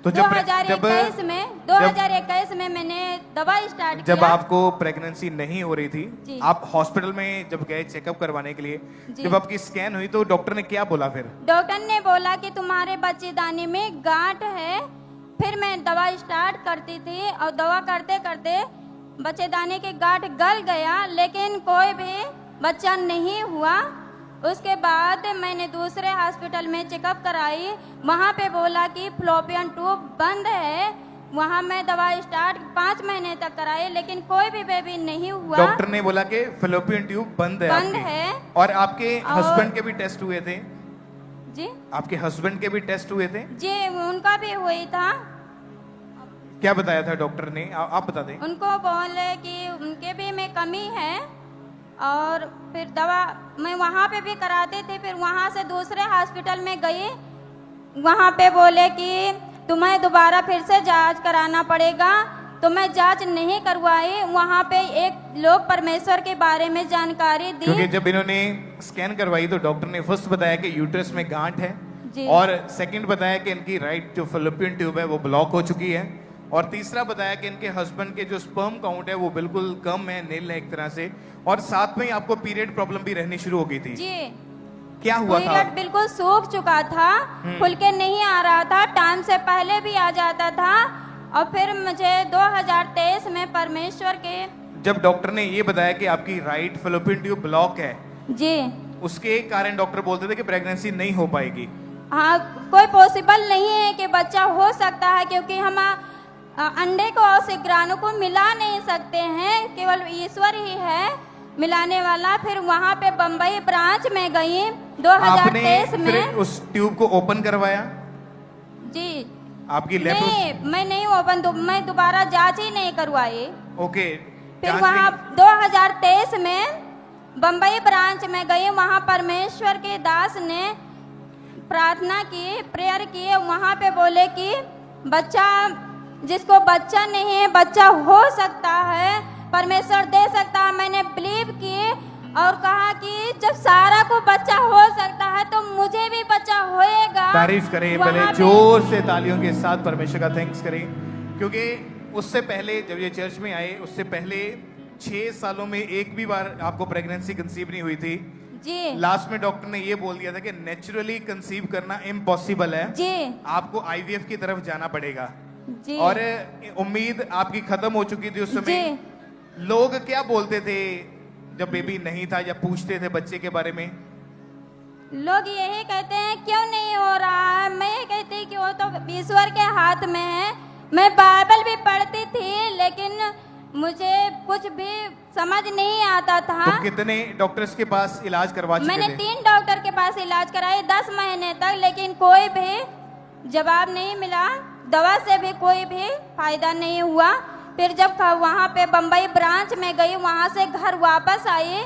तो 2021 में मैंने दवा स्टार्ट किया। जब आपको प्रेगनेंसी नहीं हो रही थी, जी। आप हॉस्पिटल में जब गए चेकअप करवाने के लिए, जी। जब आपकी स्कैन हुई तो डॉक्टर ने क्या बोला फिर? डॉक्टर ने बोला कि तुम्हारे बच्चेदानी में गांठ है। फिर मैं दवा स्टार्ट करती थी और दवा करते करते बच्चेदानी के गांठ गल गया, लेकिन कोई भी बच्चा नहीं हुआ। उसके बाद मैंने दूसरे हॉस्पिटल में चेकअप कराई, वहाँ पे बोला कि फ्लोपियन ट्यूब बंद है। वहाँ मैं दवा स्टार्ट 5 महीने तक कराई, लेकिन कोई भी बेबी नहीं हुआ। डॉक्टर ने बोला कि फ्लोपियन ट्यूब बंद है बंद आपकी। है। और आपके हस्बैंड के भी टेस्ट हुए थे? जी आपके हस्बैंड के भी टेस्ट हुए थे? जी, उनका भी हुई था। क्या बताया था डॉक्टर ने, आप बता दें। उनको बोले कि उनके भी में कमी है और फिर दवा मैं वहाँ पे भी कराती थी। फिर वहाँ से दूसरे हॉस्पिटल में गई, वहाँ पे बोले कि तुम्हें दोबारा फिर से जांच कराना पड़ेगा। तो मैं जांच नहीं करवाई। वहाँ पे एक लोग परमेश्वर के बारे में जानकारी दी। क्योंकि जब इन्होंने स्कैन करवाई तो डॉक्टर ने फर्स्ट बताया कि यूट्रस में गांठ है जी। और सेकंड बताया कि इनकी राइट जो फैलोपियन ट्यूब है वो ब्लॉक हो चुकी है और तीसरा बताया कि इनके हस्बैंड के जो स्पर्म काउंट है वो बिल्कुल कम है, नील है एक तरह से, और साथ में ही आपको पीरियड प्रॉब्लम भी रहनी शुरू हो गई थी। जी, क्या हुआ था? पीरियड बिल्कुल सूख चुका था, खुल के नहीं आ रहा था, टाइम से पहले भी आ जाता था। और फिर मुझे 2023 में परमेश्वर के जब डॉक्टर ने ये बताया कि आपकी राइट फैलोपियन ट्यूब ब्लॉक है, जी उसके कारण डॉक्टर बोलते थे कि प्रेगनेंसी नहीं हो पाएगी। हाँ, कोई पॉसिबल नहीं है कि बच्चा हो सकता है, क्योंकि हम अंडे को और शुक्राणु को मिला नहीं सकते हैं, केवल ईश्वर ही है मिलाने वाला। फिर वहाँ पे बम्बई ब्रांच में गई 2023 आपने में। फिर उस ट्यूब को ओपन करवाया? जी आपकी नहीं, मैं नहीं ओपन, मैं दोबारा जांच ही नहीं करवाई। ओके। फिर वहाँ 2023 में बम्बई ब्रांच में गई, वहाँ परमेश्वर के दास ने प्रार्थना की, प्रेयर की। वहाँ पे बोले कि बच्चा, जिसको बच्चा नहीं है बच्चा हो सकता है, परमेश्वर दे सकता है। मैंने बिलीव की और कहा कि जब सारा को बच्चा हो सकता है तो मुझे भी बच्चा होएगा। तारीफ करें वहाँ पहले पे- जोर से तालियों के साथ परमेश्वर का थैंक्स करें, क्योंकि उससे पहले जब ये चर्च में आए उससे पहले 6 सालों में एक भी बार आपको प्रेगनेंसी कंसीव नहीं हुई थी। जी लास्ट में डॉक्टर ने ये बोल दिया था कि नेचुरली कंसीव करना इम्पॉसिबल है, जी आपको आईवीएफ की तरफ जाना पड़ेगा। जी और उम्मीद आपकी खत्म हो चुकी थी उस समय। जी लोग क्या बोलते थे जब बेबी नहीं था, या पूछते थे बच्चे के बारे में? लोग यही कहते हैं क्यों नहीं हो रहा है। मैं ये कहती कि वो तो ईश्वर के हाथ में है। मैं बाइबल भी पढ़ती थी लेकिन मुझे कुछ भी समझ नहीं आता था। तो कितने डॉक्टर्स के पास इलाज करवा चुके मैंने थे? 3 डॉक्टर के पास इलाज कराए 10 महीने तक, लेकिन कोई भी जवाब नहीं मिला। दवा से भी कोई भी फायदा नहीं हुआ। फिर जब वहाँ पे बम्बई ब्रांच में गई, वहाँ से घर वापस आई।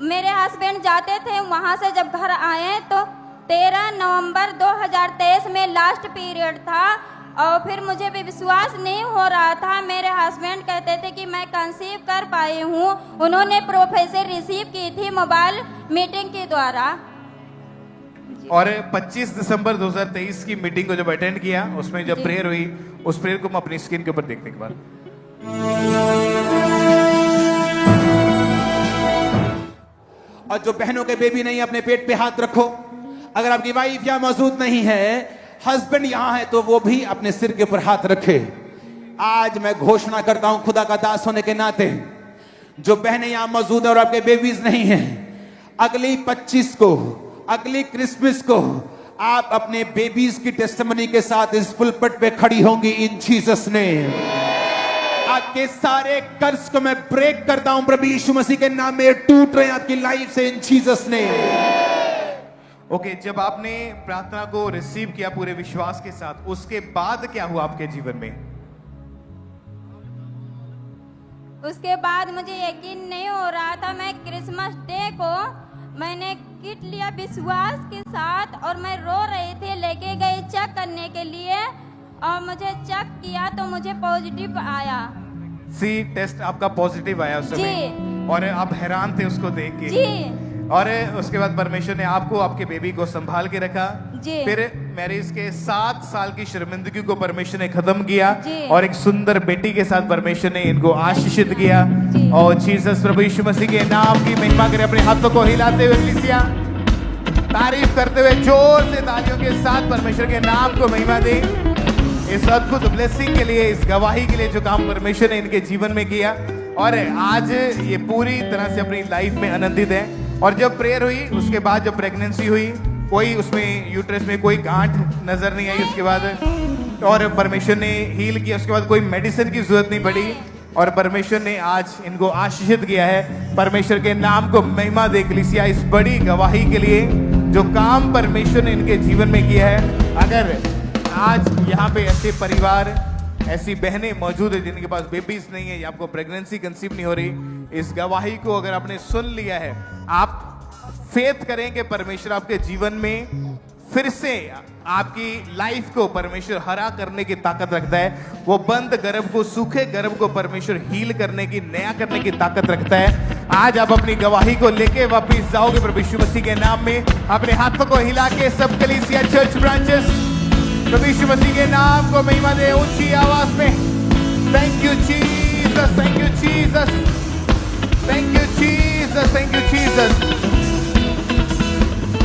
मेरे हस्बैंड जाते थे, वहाँ से जब घर आए तो 13 नवंबर 2023 में लास्ट पीरियड था। और फिर मुझे भी विश्वास नहीं हो रहा था। मेरे हस्बैंड कहते थे कि मैं कंसीव कर पाई हूँ। उन्होंने प्रोफेसर रिसीव की थी मोबाइल मीटिंग के द्वारा। और 25 दिसंबर 2023 की मीटिंग को जब अटेंड किया, उसमें जब जी। प्रेयर हुई, उस प्रेयर को हम अपनी स्क्रीन के ऊपर देखते एक बार। और जो बहनों के बेबी नहीं, अपने पेट पे हाथ रखो। अगर आपकी वाइफ यहाँ मौजूद नहीं है, हस्बैंड यहाँ है, तो वो भी अपने सिर के ऊपर हाथ रखे। आज मैं घोषणा करता हूं खुदा का दास होने के नाते, जो बहनें यहाँ मौजूद है और आपके बेबीज नहीं हैं, अगली 25 को, अगली क्रिसमस को आप अपने बेबीज की टेस्टिमनी के साथ इस पुलपट पे खड़ी होंगी इन जीसस नेम। आपके सारे कर्ज को मैं ब्रेक करता हूं प्रभु यीशु मसीह के नाम में, टूट रहे हैं आपकी लाइफ से इन जीसस नेम। ओके, जब आपने प्रार्थना को रिसीव किया पूरे विश्वास के साथ, उसके बाद क्या हुआ आपके जीवन में? उसके बाद मुझे यकीन नहीं हो रहा था। मैं क्रिसमस डे को मैंने किट लिया विश्वास के साथ और मैं रो रही थी। लेके गई चेक करने के लिए और मुझे चेक किया तो मुझे पॉजिटिव आया। सी टेस्ट आपका पॉजिटिव आया उस समय, जी। और आप हैरान थे उसको देख के। जी और उसके बाद परमेश्वर ने आपको, आपके बेबी को संभाल के रखा। जी। फिर मैरिज के 7 साल की शर्मिंदगी को परमेश्वर ने खत्म किया, जी। और एक सुंदर बेटी के साथ परमेश्वर ने इनको आशीषित किया। जी। और जीसस प्रभु यीशु मसीह के नाम की महिमा करे। अपने हाथों को हिलाते हुए कलीसिया तारीफ करते हुए जोर से तालियों के साथ परमेश्वर के नाम को महिमा दे। इस अद्भुत ब्लेसिंग के लिए, इस गवाही के लिए जो काम परमेश्वर ने इनके जीवन में किया, और आज ये पूरी तरह से अपनी लाइफ में आनंदित है। और जब प्रेयर हुई, उसके बाद जब प्रेगनेंसी हुई, कोई उसमें यूट्रस में कोई गांठ नजर नहीं आई उसके बाद, और परमेश्वर ने हील किया। उसके बाद कोई मेडिसिन की जरूरत नहीं पड़ी, और परमेश्वर ने आज इनको आशीषित किया है। परमेश्वर के नाम को महिमा दे कलीसिया इस बड़ी गवाही के लिए, जो काम परमेश्वर ने इनके जीवन में किया है। अगर आज यहाँ पे ऐसे परिवार, ऐसी बहनें मौजूद है जिनके पास बेबीज नहीं है, या आपको प्रेगनेंसी कंसीव नहीं हो रही, इस गवाही को अगर आपने सुन लिया है, आप फेथ करें कि परमेश्वर आपके जीवन में फिर से आपकी लाइफ को परमेश्वर हरा करने की ताकत रखता है। वो बंद गर्भ को, सूखे गर्भ को परमेश्वर हील करने की, नया करने की ताकत रखता है। आज आप अपनी गवाही को लेके वापिस जाओगे प्रभु यीशु मसीह के नाम में। अपने हाथों को हिला के सब कलीसिया चर्च ब्रांचेस प्रभु यीशु मसीह के नाम को महिमा दे ऊंची आवाज में। Thank you Jesus, thank you Jesus, thank you Jesus, thank you Jesus.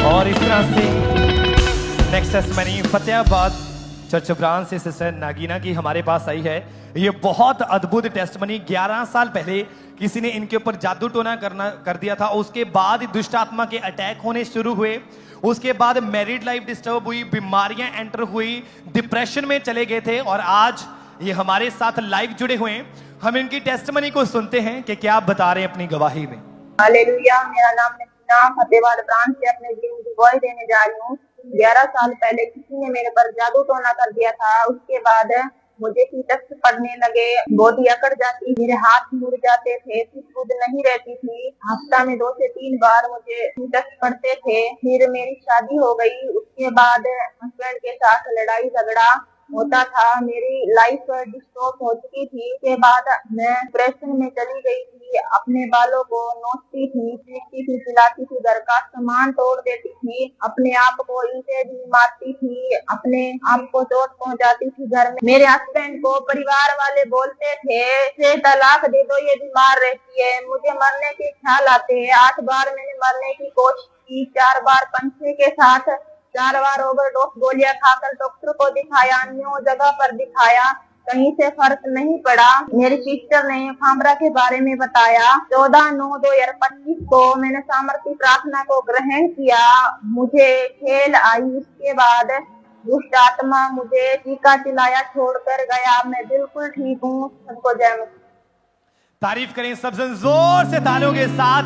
और इस तरह से next testimony Fatehabad church branch से सिस्टर नागीना की हमारे पास आई है। ये बहुत अद्भुत टेस्टमनी, 11 साल पहले किसी ने इनके ऊपर जादू टोना कर दिया था। उसके बाद दुष्ट आत्मा के अटैक होने शुरू हुए। उसके बाद मैरिड लाइफ डिस्टर्ब हुई, बीमारियां एंटर हुई, डिप्रेशन में चले गए थे, और आज ये हमारे साथ लाइव जुड़े हुए हैं। हम इनकी टेस्टमनी को सुनते हैं कि क्या आप बता रहे हैं अपनी गवाही में। हालेलुया। मेरा नाम नसीना, फतेहाबाद ब्रांच से अपने जीवन की गवाही देने जा रही हूँ। 11 साल पहले किसी ने मेरे पर जादू टोना कर दिया था। उसके बाद मुझे कीटक पड़ने लगे, बॉडी अकड़ जाती, मेरे हाथ मुड़ जाते थे, खुद नहीं रहती थी। हफ्ता में 2 से 3 बार मुझे कीटक पड़ते थे। फिर मेरी शादी हो गई। उसके बाद हस्बैंड के साथ लड़ाई झगड़ा, होता था। मेरी लाइफ डिस्टर्ब हो चुकी थी। उसके बाद मैं डिप्रेशन में चली गई थी। अपने बालों को नोचती थी, पीटती थी, पिलाती थी, घर का सामान तोड़ देती थी, अपने आप को ईंटें भी मारती थी, अपने आप को चोट पहुंचाती थी घर में। मेरे हस्बैंड को परिवार वाले बोलते थे इसे तलाक दे दो, ये बीमार रहती है। मुझे मरने के ख्याल आते हैं। 8 बार मैंने मरने की कोशिश की, 4 बार पंछी के साथ, 4 बार ओवरडोज गोलियां खाकर डॉक्टर को दिखाया, अन्य जगह पर दिखाया, कहीं से फर्क नहीं पड़ा। मेरी सिस्टर ने खामरा के बारे में बताया। 14/9/2025 को मैंने सामर्थ्य प्रार्थना को ग्रहण किया। मुझे खेल आई। उसके बाद दुष्ट आत्मा मुझे टीका चिल्लाया छोड़कर गया। मैं बिल्कुल ठीक हूँ। सबको जय मसीह। तारीफ करें सब जन जोर से तालियों के साथ,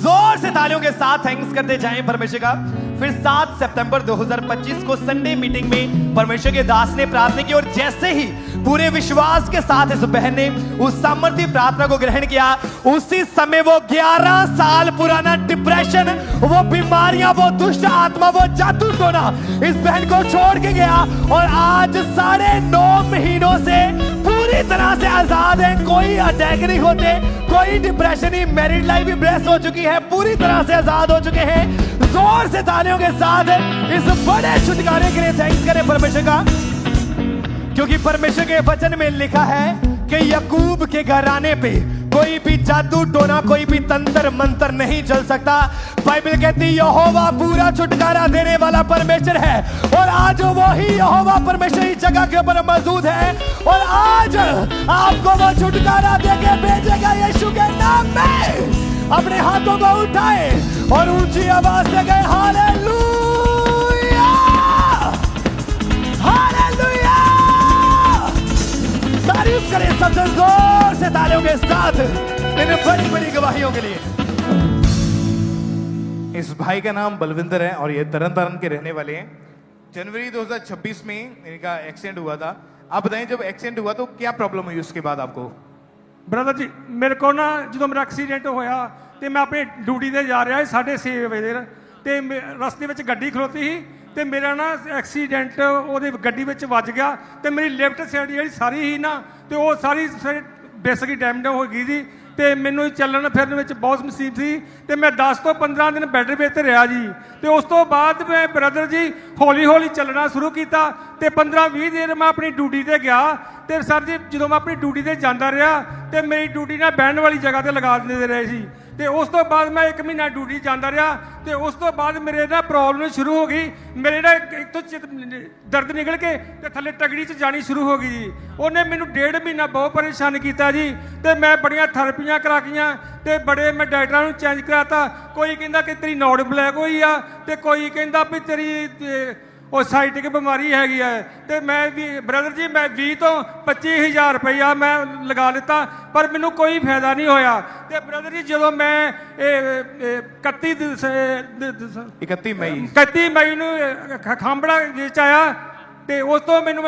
जोर से तालियों के साथ थैंक्स करते जाएं परमेश्वर का। फिर 7 सितंबर 2025 को संडे मीटिंग में परमेश्वर के दास ने प्रार्थना की और जैसे ही पूरे विश्वास के साथ इस बहन ने उस सामर्थ्य प्रार्थना को ग्रहण किया, उसी समय वो 11 साल पुराना डिप्रेशन, वो बीमारियां, वो दुष्ट आत्मा, वो जादू टोना इस बहन को छोड़ के गया और आज 9.5 महीनों से पूरी तरह से आजाद है। कोई अटैक नहीं होते, कोई डिप्रेशन नहीं, मैरिड लाइफ भी ब्लेस हो चुकी है, पूरी तरह से आजाद हो चुके हैं। जोर से तालियों के साथ इस बड़े छुटकारे के लिए थैंक्स करें परमेश्वर का, क्योंकि परमेश्वर के वचन में लिखा है कि याकूब के घराने पे कोई भी जादू टोना, कोई भी तंत्र मंत्र नहीं चल सकता। बाइबल कहती यहोवा पूरा छुटकारा देने वाला परमेश्वर है और आज वही यहोवा परमेश्वर इस जगह के ऊपर मौजूद है और आज आपको वो छुटकारा देके भेजेगा यीशु के नाम में। अपने हाथों को उठाए और ऊंची आवाज से गए हालेलुया, हालेलुया। तारीफ करें सबसे जोर से तालियों के साथ इन बड़ी बड़ी गवाहियों के लिए। इस भाई का नाम बलविंदर है और ये तरन तारण के रहने वाले हैं। जनवरी 2026 में इनका एक्सीडेंट हुआ था। आप बताएं जब एक्सीडेंट हुआ तो क्या प्रॉब्लम हुई उसके बाद आपको? ਬ੍ਰਦਰ ਜੀ ਮੇਰੇ ਕੋਲ ਨਾ ਜਦੋਂ ਮੇਰਾ ਐਕਸੀਡੈਂਟ ਹੋਇਆ ਤੇ ਮੈਂ ਆਪਣੀ ਡਿਊਟੀ ਤੇ ਜਾ ਰਿਹਾ ਸੀ 6:30 ਵਜੇ ਤੇ ਰਸਤੇ ਵਿੱਚ ਗੱਡੀ ਖਲੋਤੀ ਸੀ ਤੇ ਮੇਰਾ ਨਾ ਐਕਸੀਡੈਂਟ ਉਹਦੇ ਗੱਡੀ ਵਿੱਚ ਵੱਜ ਗਿਆ ਤੇ ਮੇਰੀ ਲੈਫਟ ਸਾਈਡ ਜਿਹੜੀ ਸਾਰੀ ਸੀ ਨਾ ਤੇ ਉਹ ਸਾਰੀ ਬੇਸਿਕਲੀ ਡੈਮੇਜ ਹੋ ਗਈ ਸੀ ਤੇ ਮੈਨੂੰ ਚੱਲਣ ਫਿਰਨ ਵਿੱਚ ਬਹੁਤ ਮੁਸੀਬਤ ਸੀ ਤੇ ਮੈਂ 10 ਤੋਂ 15 ਦਿਨ ਬੈੱਡ ਵਿੱਚ ਰਿਹਾ ਜੀ ਤੇ ਉਸ ਤੋਂ ਬਾਅਦ ਮੈਂ ਬ੍ਰਦਰ ਜੀ ਹੌਲੀ ਹੌਲੀ ਚੱਲਣਾ ਸ਼ੁਰੂ ਕੀਤਾ ਤੇ 15-20 ਦਿਨ ਮੈਂ ਆਪਣੀ ਡਿਊਟੀ ਤੇ ਗਿਆ ਤੇ ਸਰ ਜੀ ਜਦੋਂ ਮੈਂ ਆਪਣੀ ਡਿਊਟੀ ਤੇ ਜਾਂਦਾ ਰਿਹਾ ਤੇ ਮੇਰੀ ਡਿਊਟੀ ਨਾ ਬਹਿਣ ਵਾਲੀ ਜਗ੍ਹਾ ਤੇ ਲਗਾ ਦਿੰਦੇ ਰਹੇ ਸੀ ਤੇ ਉਸ ਤੋਂ ਬਾਅਦ ਮੈਂ 1 ਮਹੀਨਾ ਡਿਊਟੀ ਜਾਂਦਾ ਰਿਹਾ ਤੇ ਉਸ ਤੋਂ ਬਾਅਦ ਮੇਰੇ ਨਾ ਪ੍ਰੋਬਲਮ ਸ਼ੁਰੂ ਹੋ ਗਈ। ਮੇਰੇ ਨਾ ਇੱਕ ਤੋਂ ਦਰਦ ਨਿਕਲ ਕੇ ਤੇ ਥੱਲੇ ਟਗੜੀ 'ਚ ਜਾਣੀ ਸ਼ੁਰੂ ਹੋ ਗਈ ਜੀ। ਉਹਨੇ ਮੈਨੂੰ 1.5 ਮਹੀਨਾ ਬਹੁਤ ਪਰੇਸ਼ਾਨ ਕੀਤਾ ਜੀ ਤੇ ਮੈਂ ਬੜੀਆਂ ਥੈਰੇਪੀਆਂ ਕਰਾਈਆਂ ਤੇ ਬੜੇ ਮੈਂ ਡਾਕਟਰਾਂ ਨੂੰ ਚੇਂਜ ਕਰਾਤਾ। ਕੋਈ ਕਹਿੰਦਾ ਕਿ ਤੇਰੀ ਨੋਡ ਬਲੈਕ ਹੋਈ ਆ ਤੇ ਕੋਈ ਕਹਿੰਦਾ ਵੀ ਤੇਰੀ ਉਹ ਸਾਈਟਿਕ ਬਿਮਾਰੀ ਹੈਗੀ ਹੈ ਤੇ ਮੈਂ ਵੀ ਬ੍ਰਦਰ ਜੀ ਮੈਂ 20 ਤੋਂ 25,000 ਰੁਪਇਆ ਮੈਂ ਲਗਾ ਦਿੱਤਾ ਪਰ ਮੈਨੂੰ ਕੋਈ ਫਾਇਦਾ ਨਹੀਂ ਹੋਇਆ ਤੇ ਬ੍ਰਦਰ ਜੀ ਜਦੋਂ ਮੈਂ 31 ਮਈ ਨੂੰ ਖਾਂਬੜਾ ਵਿੱਚ ਆਇਆ ਤੇ ਉਸ ਤੋਂ ਮੈਨੂੰ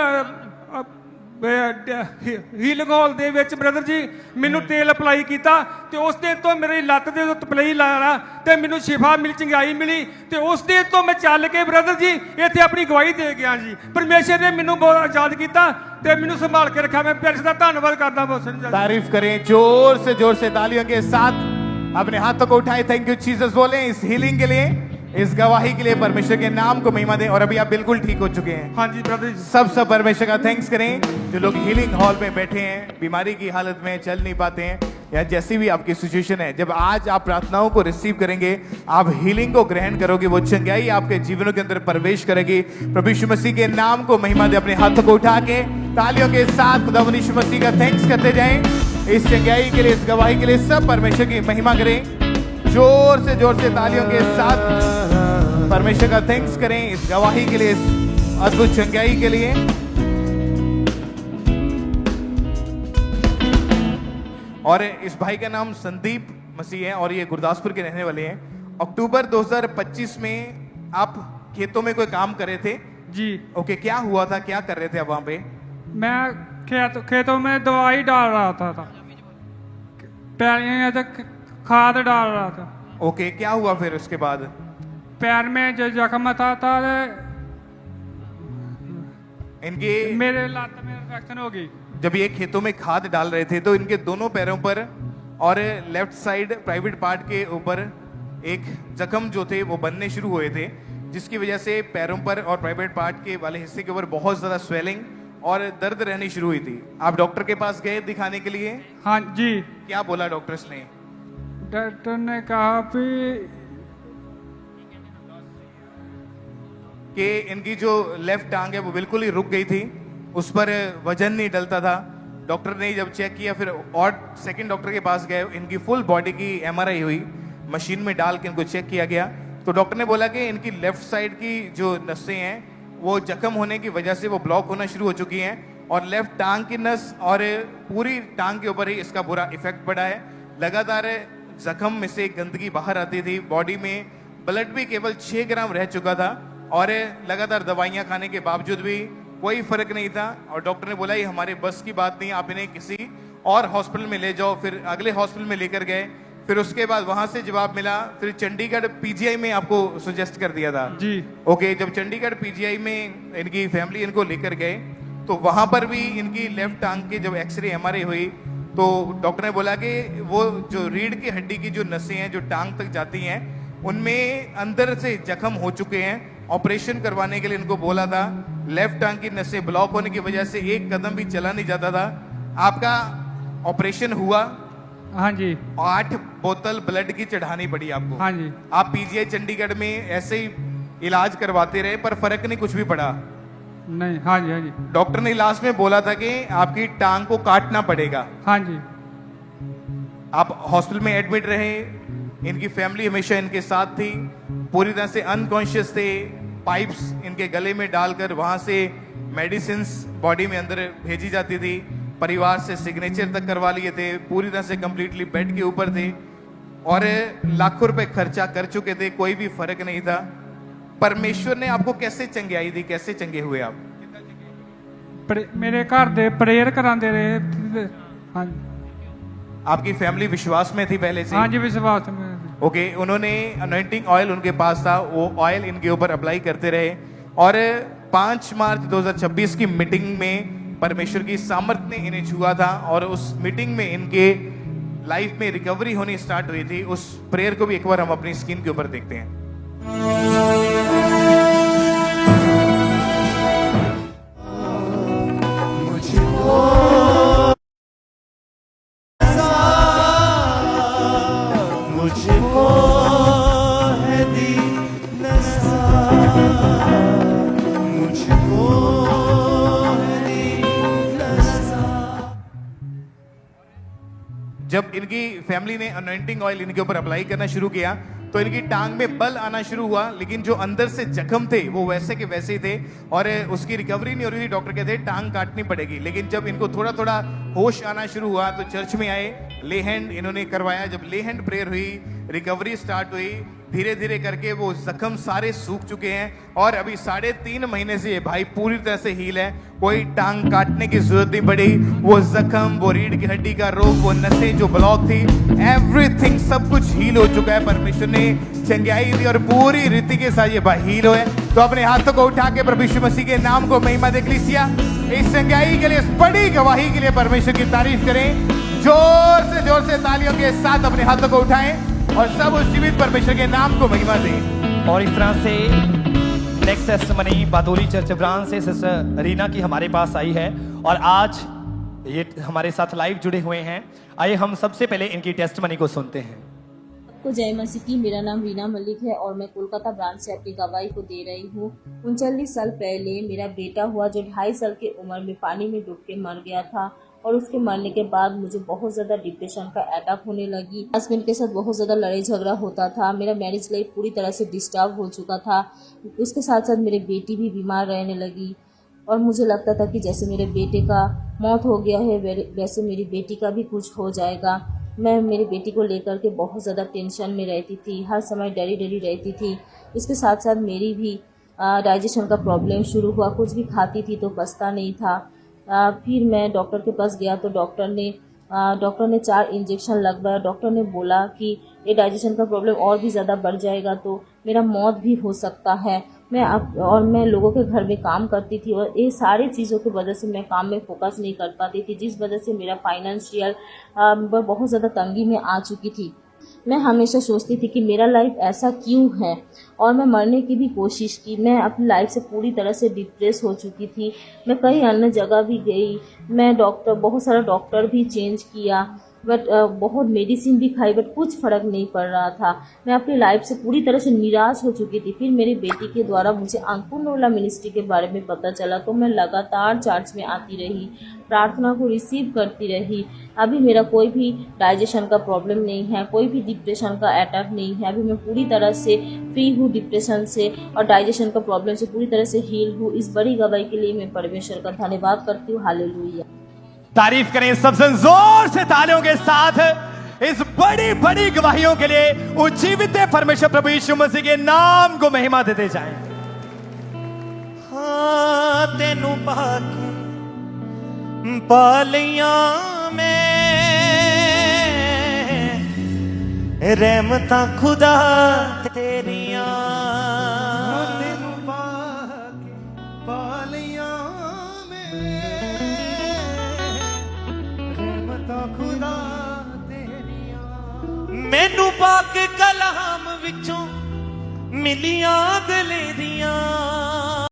ਹੀਲਿੰਗ ਹਾਲ ਦੇ ਵਿੱਚ ਬ੍ਰਦਰ ਜੀ ਮੈਨੂੰ ਤੇਲ ਅਪਲਾਈ ਕੀਤਾ ਤੇ ਉਸ ਦਿਨ ਤੋਂ ਮੇਰੀ ਲੱਤ ਦੇ ਉੱਤੇ ਪਲਈ ਲਾਇਆ ਤੇ ਮੈਨੂੰ ਸ਼ਿਫਾ ਮਿਲ, ਚੰਗਾਈ ਮਿਲੀ ਤੇ ਉਸ ਦਿਨ ਤੋਂ ਮੈਂ ਚੱਲ ਕੇ ਬ੍ਰਦਰ ਜੀ ਇੱਥੇ ਆਪਣੀ ਗਵਾਹੀ ਦੇ ਗਿਆ ਜੀ। ਪਰਮੇਸ਼ਰ ਨੇ ਮੈਨੂੰ ਬਹੁਤ ਆਜ਼ਾਦ ਕੀਤਾ ਤੇ ਮੈਨੂੰ ਸੰਭਾਲ ਕੇ ਰੱਖਿਆ। ਮੈਂ ਪਿਆਰ ਦਾ ਧੰਨਵਾਦ ਕਰਦਾ ਬਹੁਤ। तारीफ करें जोर से तालियों के साथ। अपने हाथों को उठाए थैंक यू जीसस बोले इस हीलिंग के लिए, इस गवाही के लिए। परमेश्वर के नाम को महिमा दें। और अभी आप बिल्कुल ठीक हो चुके हैं। हाँ जी ब्रदर जी। सब परमेश्वर का थैंक्स करें। जो लोग हीलिंग हॉल में बैठे हैं, बीमारी की हालत में चल नहीं पाते हैं या जैसी भी आपकी सिचुएशन है, जब आज आप प्रार्थनाओं को रिसीव करेंगे, आप हीलिंग को ग्रहण करोगे, वो चंगाई आपके जीवनों के अंदर प्रवेश करेगी। प्रभु यीशु मसीह के नाम को महिमा दे। अपने हाथों को उठा के तालियों के साथ खुदा यीशु मसीह का थैंक्स करते जाएं इस चंगाई के लिए, इस गवाही के लिए। सब परमेश्वर की महिमा करें। जोर से तालियों के साथ परमेश्वर का थैंक्स करें इस गवाही के लिए, इस अद्भुत चंगाई के लिए। और इस भाई का नाम संदीप मसीह है और ये गुरदासपुर के रहने वाले हैं। अक्टूबर 2025 में आप खेतों में कोई काम कर रहे थे जी। ओके, क्या हुआ था, क्या कर रहे थे आप वहां पे? मैं खेतों में दवाई डाल रहा था पैर में खाद डाल रहा था। ओके, क्या हुआ फिर उसके बाद? पैर में जो जख्म था इनके मेरे लात में इन्फेक्शन हो गई। जब ये खेतों में खाद डाल रहे थे तो इनके दोनों पैरों पर और लेफ्ट साइड प्राइवेट पार्ट के ऊपर एक जख्म जो थे वो बनने शुरू हुए थे, जिसकी वजह से पैरों पर और प्राइवेट पार्ट के वाले हिस्से के ऊपर बहुत ज़्यादा स्वेलिंग और दर्द रहनी शुरू हुई थी। आप डॉक्टर के पास गए दिखाने के लिए? हाँ जी। क्या बोला डॉक्टर्स ने? डॉक्टर ने कहा कि इनकी जो लेफ्ट टांग है वो बिल्कुल ही रुक गई थी, उस पर वजन नहीं डलता था। डॉक्टर ने जब चेक किया फिर और सेकंड डॉक्टर के पास गए, इनकी फुल बॉडी की एमआरआई हुई, मशीन में डाल के इनको चेक किया गया तो डॉक्टर ने बोला कि इनकी लेफ्ट साइड की जो नसें हैं वो जख्म होने की वजह से वो ब्लॉक होना शुरू हो चुकी हैं और लेफ्ट टांग की नस और पूरी टांग के ऊपर ही इसका बुरा इफेक्ट पड़ा है। लगातार जख्म में से गंदगी बाहर आती थी, बॉडी में ब्लड भी केवल 6 ग्राम रह चुका था और लगातार दवाइयाँ खाने के बावजूद भी कोई फर्क नहीं था। और डॉक्टर ने बोला ये हमारे बस की बात नहीं, आप इन्हें किसी और हॉस्पिटल में ले जाओ। फिर अगले हॉस्पिटल में लेकर गए, फिर उसके बाद वहां से जवाब मिला, फिर चंडीगढ़ पीजीआई में आपको सजेस्ट कर दिया था जी। ओके, जब चंडीगढ़ पीजीआई में इनकी फैमिली इनको लेकर गए तो वहां पर भी इनकी लेफ्ट टांग की जब एक्सरे एमआरआई हुई तो डॉक्टर ने बोला कि वो जो रीढ़ की हड्डी की जो नसें हैं जो टांग तक जाती हैं उनमें अंदर से जख्म हो चुके हैं। ऑपरेशन करवाने के लिए इनको बोला था, लेफ्ट टांग की नसें ब्लॉक होने की वजह से एक कदम भी चला नहीं जाता था। आपका ऑपरेशन हुआ? हाँ जी। 8 बोतल ब्लड की चढ़ानी पड़ी आपको। हाँ जी। आप पीजीआई चंडीगढ़ में ऐसे ही इलाज करवाते रहे पर फर्क नहीं कुछ भी पड़ा? नहीं। हाँ जी। हाँ जी। डॉक्टर ने लास्ट में बोला था कि आपकी टांग को काटना पड़ेगा। हाँ जी। आप हॉस्पिटल में एडमिट रहे, इनकी फैमिली हमेशा इनके साथ थी, पूरी तरह से अनकॉन्शियस थे, पाइप्स इनके गले में डालकर वहां से मेडिसिन बॉडी में अंदर भेजी जाती थी, परिवार से सिग्नेचर तक करवा लिए थे, पूरी तरह से कंप्लीटली बेड के ऊपर थे और लाखों रुपए खर्चा कर चुके थे, कोई भी फर्क नहीं था। परमेश्वर ने आपको कैसे चंगियाई दी, कैसे चंगे हुए आप? मेरे घर दे प्रेयर करांदे रहे। हाँ जी। आपकी फैमिली विश्वास में थी पहले से? हाँ जी, विश्वास में। ओके, उन्होंने अनॉइंटिंग ऑयल उनके पास था, वो ऑयल इनके ऊपर अप्लाई करते रहे और 5 मार्च 2026 की मीटिंग में परमेश्वर की सामर्थ ने इन्हें छुआ था और उस मीटिंग में इनके लाइफ में रिकवरी होनी स्टार्ट हुई थी। उस प्रेयर को भी एक बार हम अपनी स्क्रीन के ऊपर देखते हैं। जब इनकी फैमिली ने अनॉइंटिंग ऑयल इनके ऊपर अप्लाई करना शुरू किया तो इनकी टांग में बल आना शुरू हुआ, लेकिन जो अंदर से जख्म थे वो वैसे के वैसे ही थे और उसकी रिकवरी नहीं हो रही थी। डॉक्टर कहते टांग काटनी पड़ेगी, लेकिन जब इनको थोड़ा थोड़ा होश आना शुरू हुआ तो चर्च में आए, ले हैंड इन्होंने करवाया। जब ले हैंड प्रेयर हुई, रिकवरी स्टार्ट हुई, धीरे धीरे करके वो जख्म सारे सूख चुके हैं और अभी 3.5 महीने से ये भाई पूरी तरह से हील है। कोई टांग काटने की जरूरत नहीं पड़ी, वो जख्म, वो रीढ़ की हड्डी का रोग, वो नसें जो ब्लॉक थी, एवरीथिंग सब कुछ हील हो चुका है। परमेश्वर ने चंगाई दी और पूरी रीति के साथ ये भाई हील हुए। तो अपने हाथों को उठा के प्रभु यीशु मसीह के नाम को महिमा दे कलीसिया। इस चंगाई के लिए, इस बड़ी गवाही के लिए परमेश्वर की तारीफ करें। जोर से तालियों के साथ अपने हाथों को उठाएं और सब उस जीवित परमेश्वर के नाम को महिमा दें। और इस तरह से next testimony Badoli church branch से सिस्टर रीना की हमारे पास आई है और आज ये हमारे साथ लाइव जुड़े हुए हैं। आइए हम सबसे पहले इनकी टेस्टमनी को सुनते हैं। आपको जय मसीह की। मेरा नाम रीना मलिक है और मैं कोलकाता ब्रांच से अपनी गवाही को दे रही हूँ। 39 साल पहले मेरा बेटा हुआ जो 2.5 साल की उम्र में पानी में डूब के मर गया था और उसके मरने के बाद मुझे बहुत ज़्यादा डिप्रेशन का अटैक होने लगी। हस्बैंड के साथ बहुत ज़्यादा लड़ाई झगड़ा होता था। मेरा मैरिज लाइफ पूरी तरह से डिस्टर्ब हो चुका था। उसके साथ साथ मेरी बेटी भी बीमार रहने लगी और मुझे लगता था कि जैसे मेरे बेटे का मौत हो गया है वैसे मेरी बेटी का भी कुछ हो जाएगा। मैं मेरी बेटी को लेकर के बहुत ज़्यादा टेंशन में रहती थी, हर समय डरी रहती थी। इसके साथ साथ मेरी भी डाइजेशन का प्रॉब्लम शुरू हुआ, कुछ भी खाती थी तो पचता नहीं था। फिर मैं डॉक्टर के पास गया तो डॉक्टर ने 4 इंजेक्शन लगवाया। डॉक्टर ने बोला कि ये डाइजेशन का प्रॉब्लम और भी ज़्यादा बढ़ जाएगा तो मेरा मौत भी हो सकता है। मैं लोगों के घर में काम करती थी और ये सारी चीज़ों की वजह से मैं काम में फोकस नहीं कर पाती थी, जिस वजह से मेरा फाइनेंशियल बहुत ज़्यादा तंगी में आ चुकी थी। मैं हमेशा सोचती थी कि मेरा लाइफ ऐसा क्यों है, और मैं मरने की भी कोशिश की। मैं अपनी लाइफ से पूरी तरह से डिप्रेस हो चुकी थी। मैं कई अन्य जगह भी गई, मैं बहुत सारा डॉक्टर भी चेंज किया, बट बहुत मेडिसिन भी खाई, बट कुछ फ़र्क नहीं पड़ रहा था। मैं अपनी लाइफ से पूरी तरह से निराश हो चुकी थी। फिर मेरी बेटी के द्वारा मुझे अन्नपूर्णा मिनिस्ट्री के बारे में पता चला, तो मैं लगातार चर्च में आती रही, प्रार्थना को रिसीव करती रही। अभी मेरा कोई भी डाइजेशन का प्रॉब्लम नहीं है, कोई भी डिप्रेशन का अटैक नहीं है। अभी मैं पूरी तरह से फ्री हूँ डिप्रेशन से और डाइजेशन का प्रॉब्लम से पूरी तरह से हील हूँ। इस बड़ी गवाही के लिए मैं परमेश्वर का धन्यवाद करती हूँ। हालेलुया। तारीफ करें सबसे जोर से तालियों के साथ इस बड़ी बड़ी गवाहियों के लिए। उज्जीवित परमेश्वर प्रभु यीशु मसीह के नाम को महिमा देते जाएं। हाँ तेनू पाके पालियां में रहमतां खुदा तेरियां, तेनू पाके पालियां में रहमतां खुदा तेरियां। मैनू पाके कलाम विचों मिलियां दलेरियां,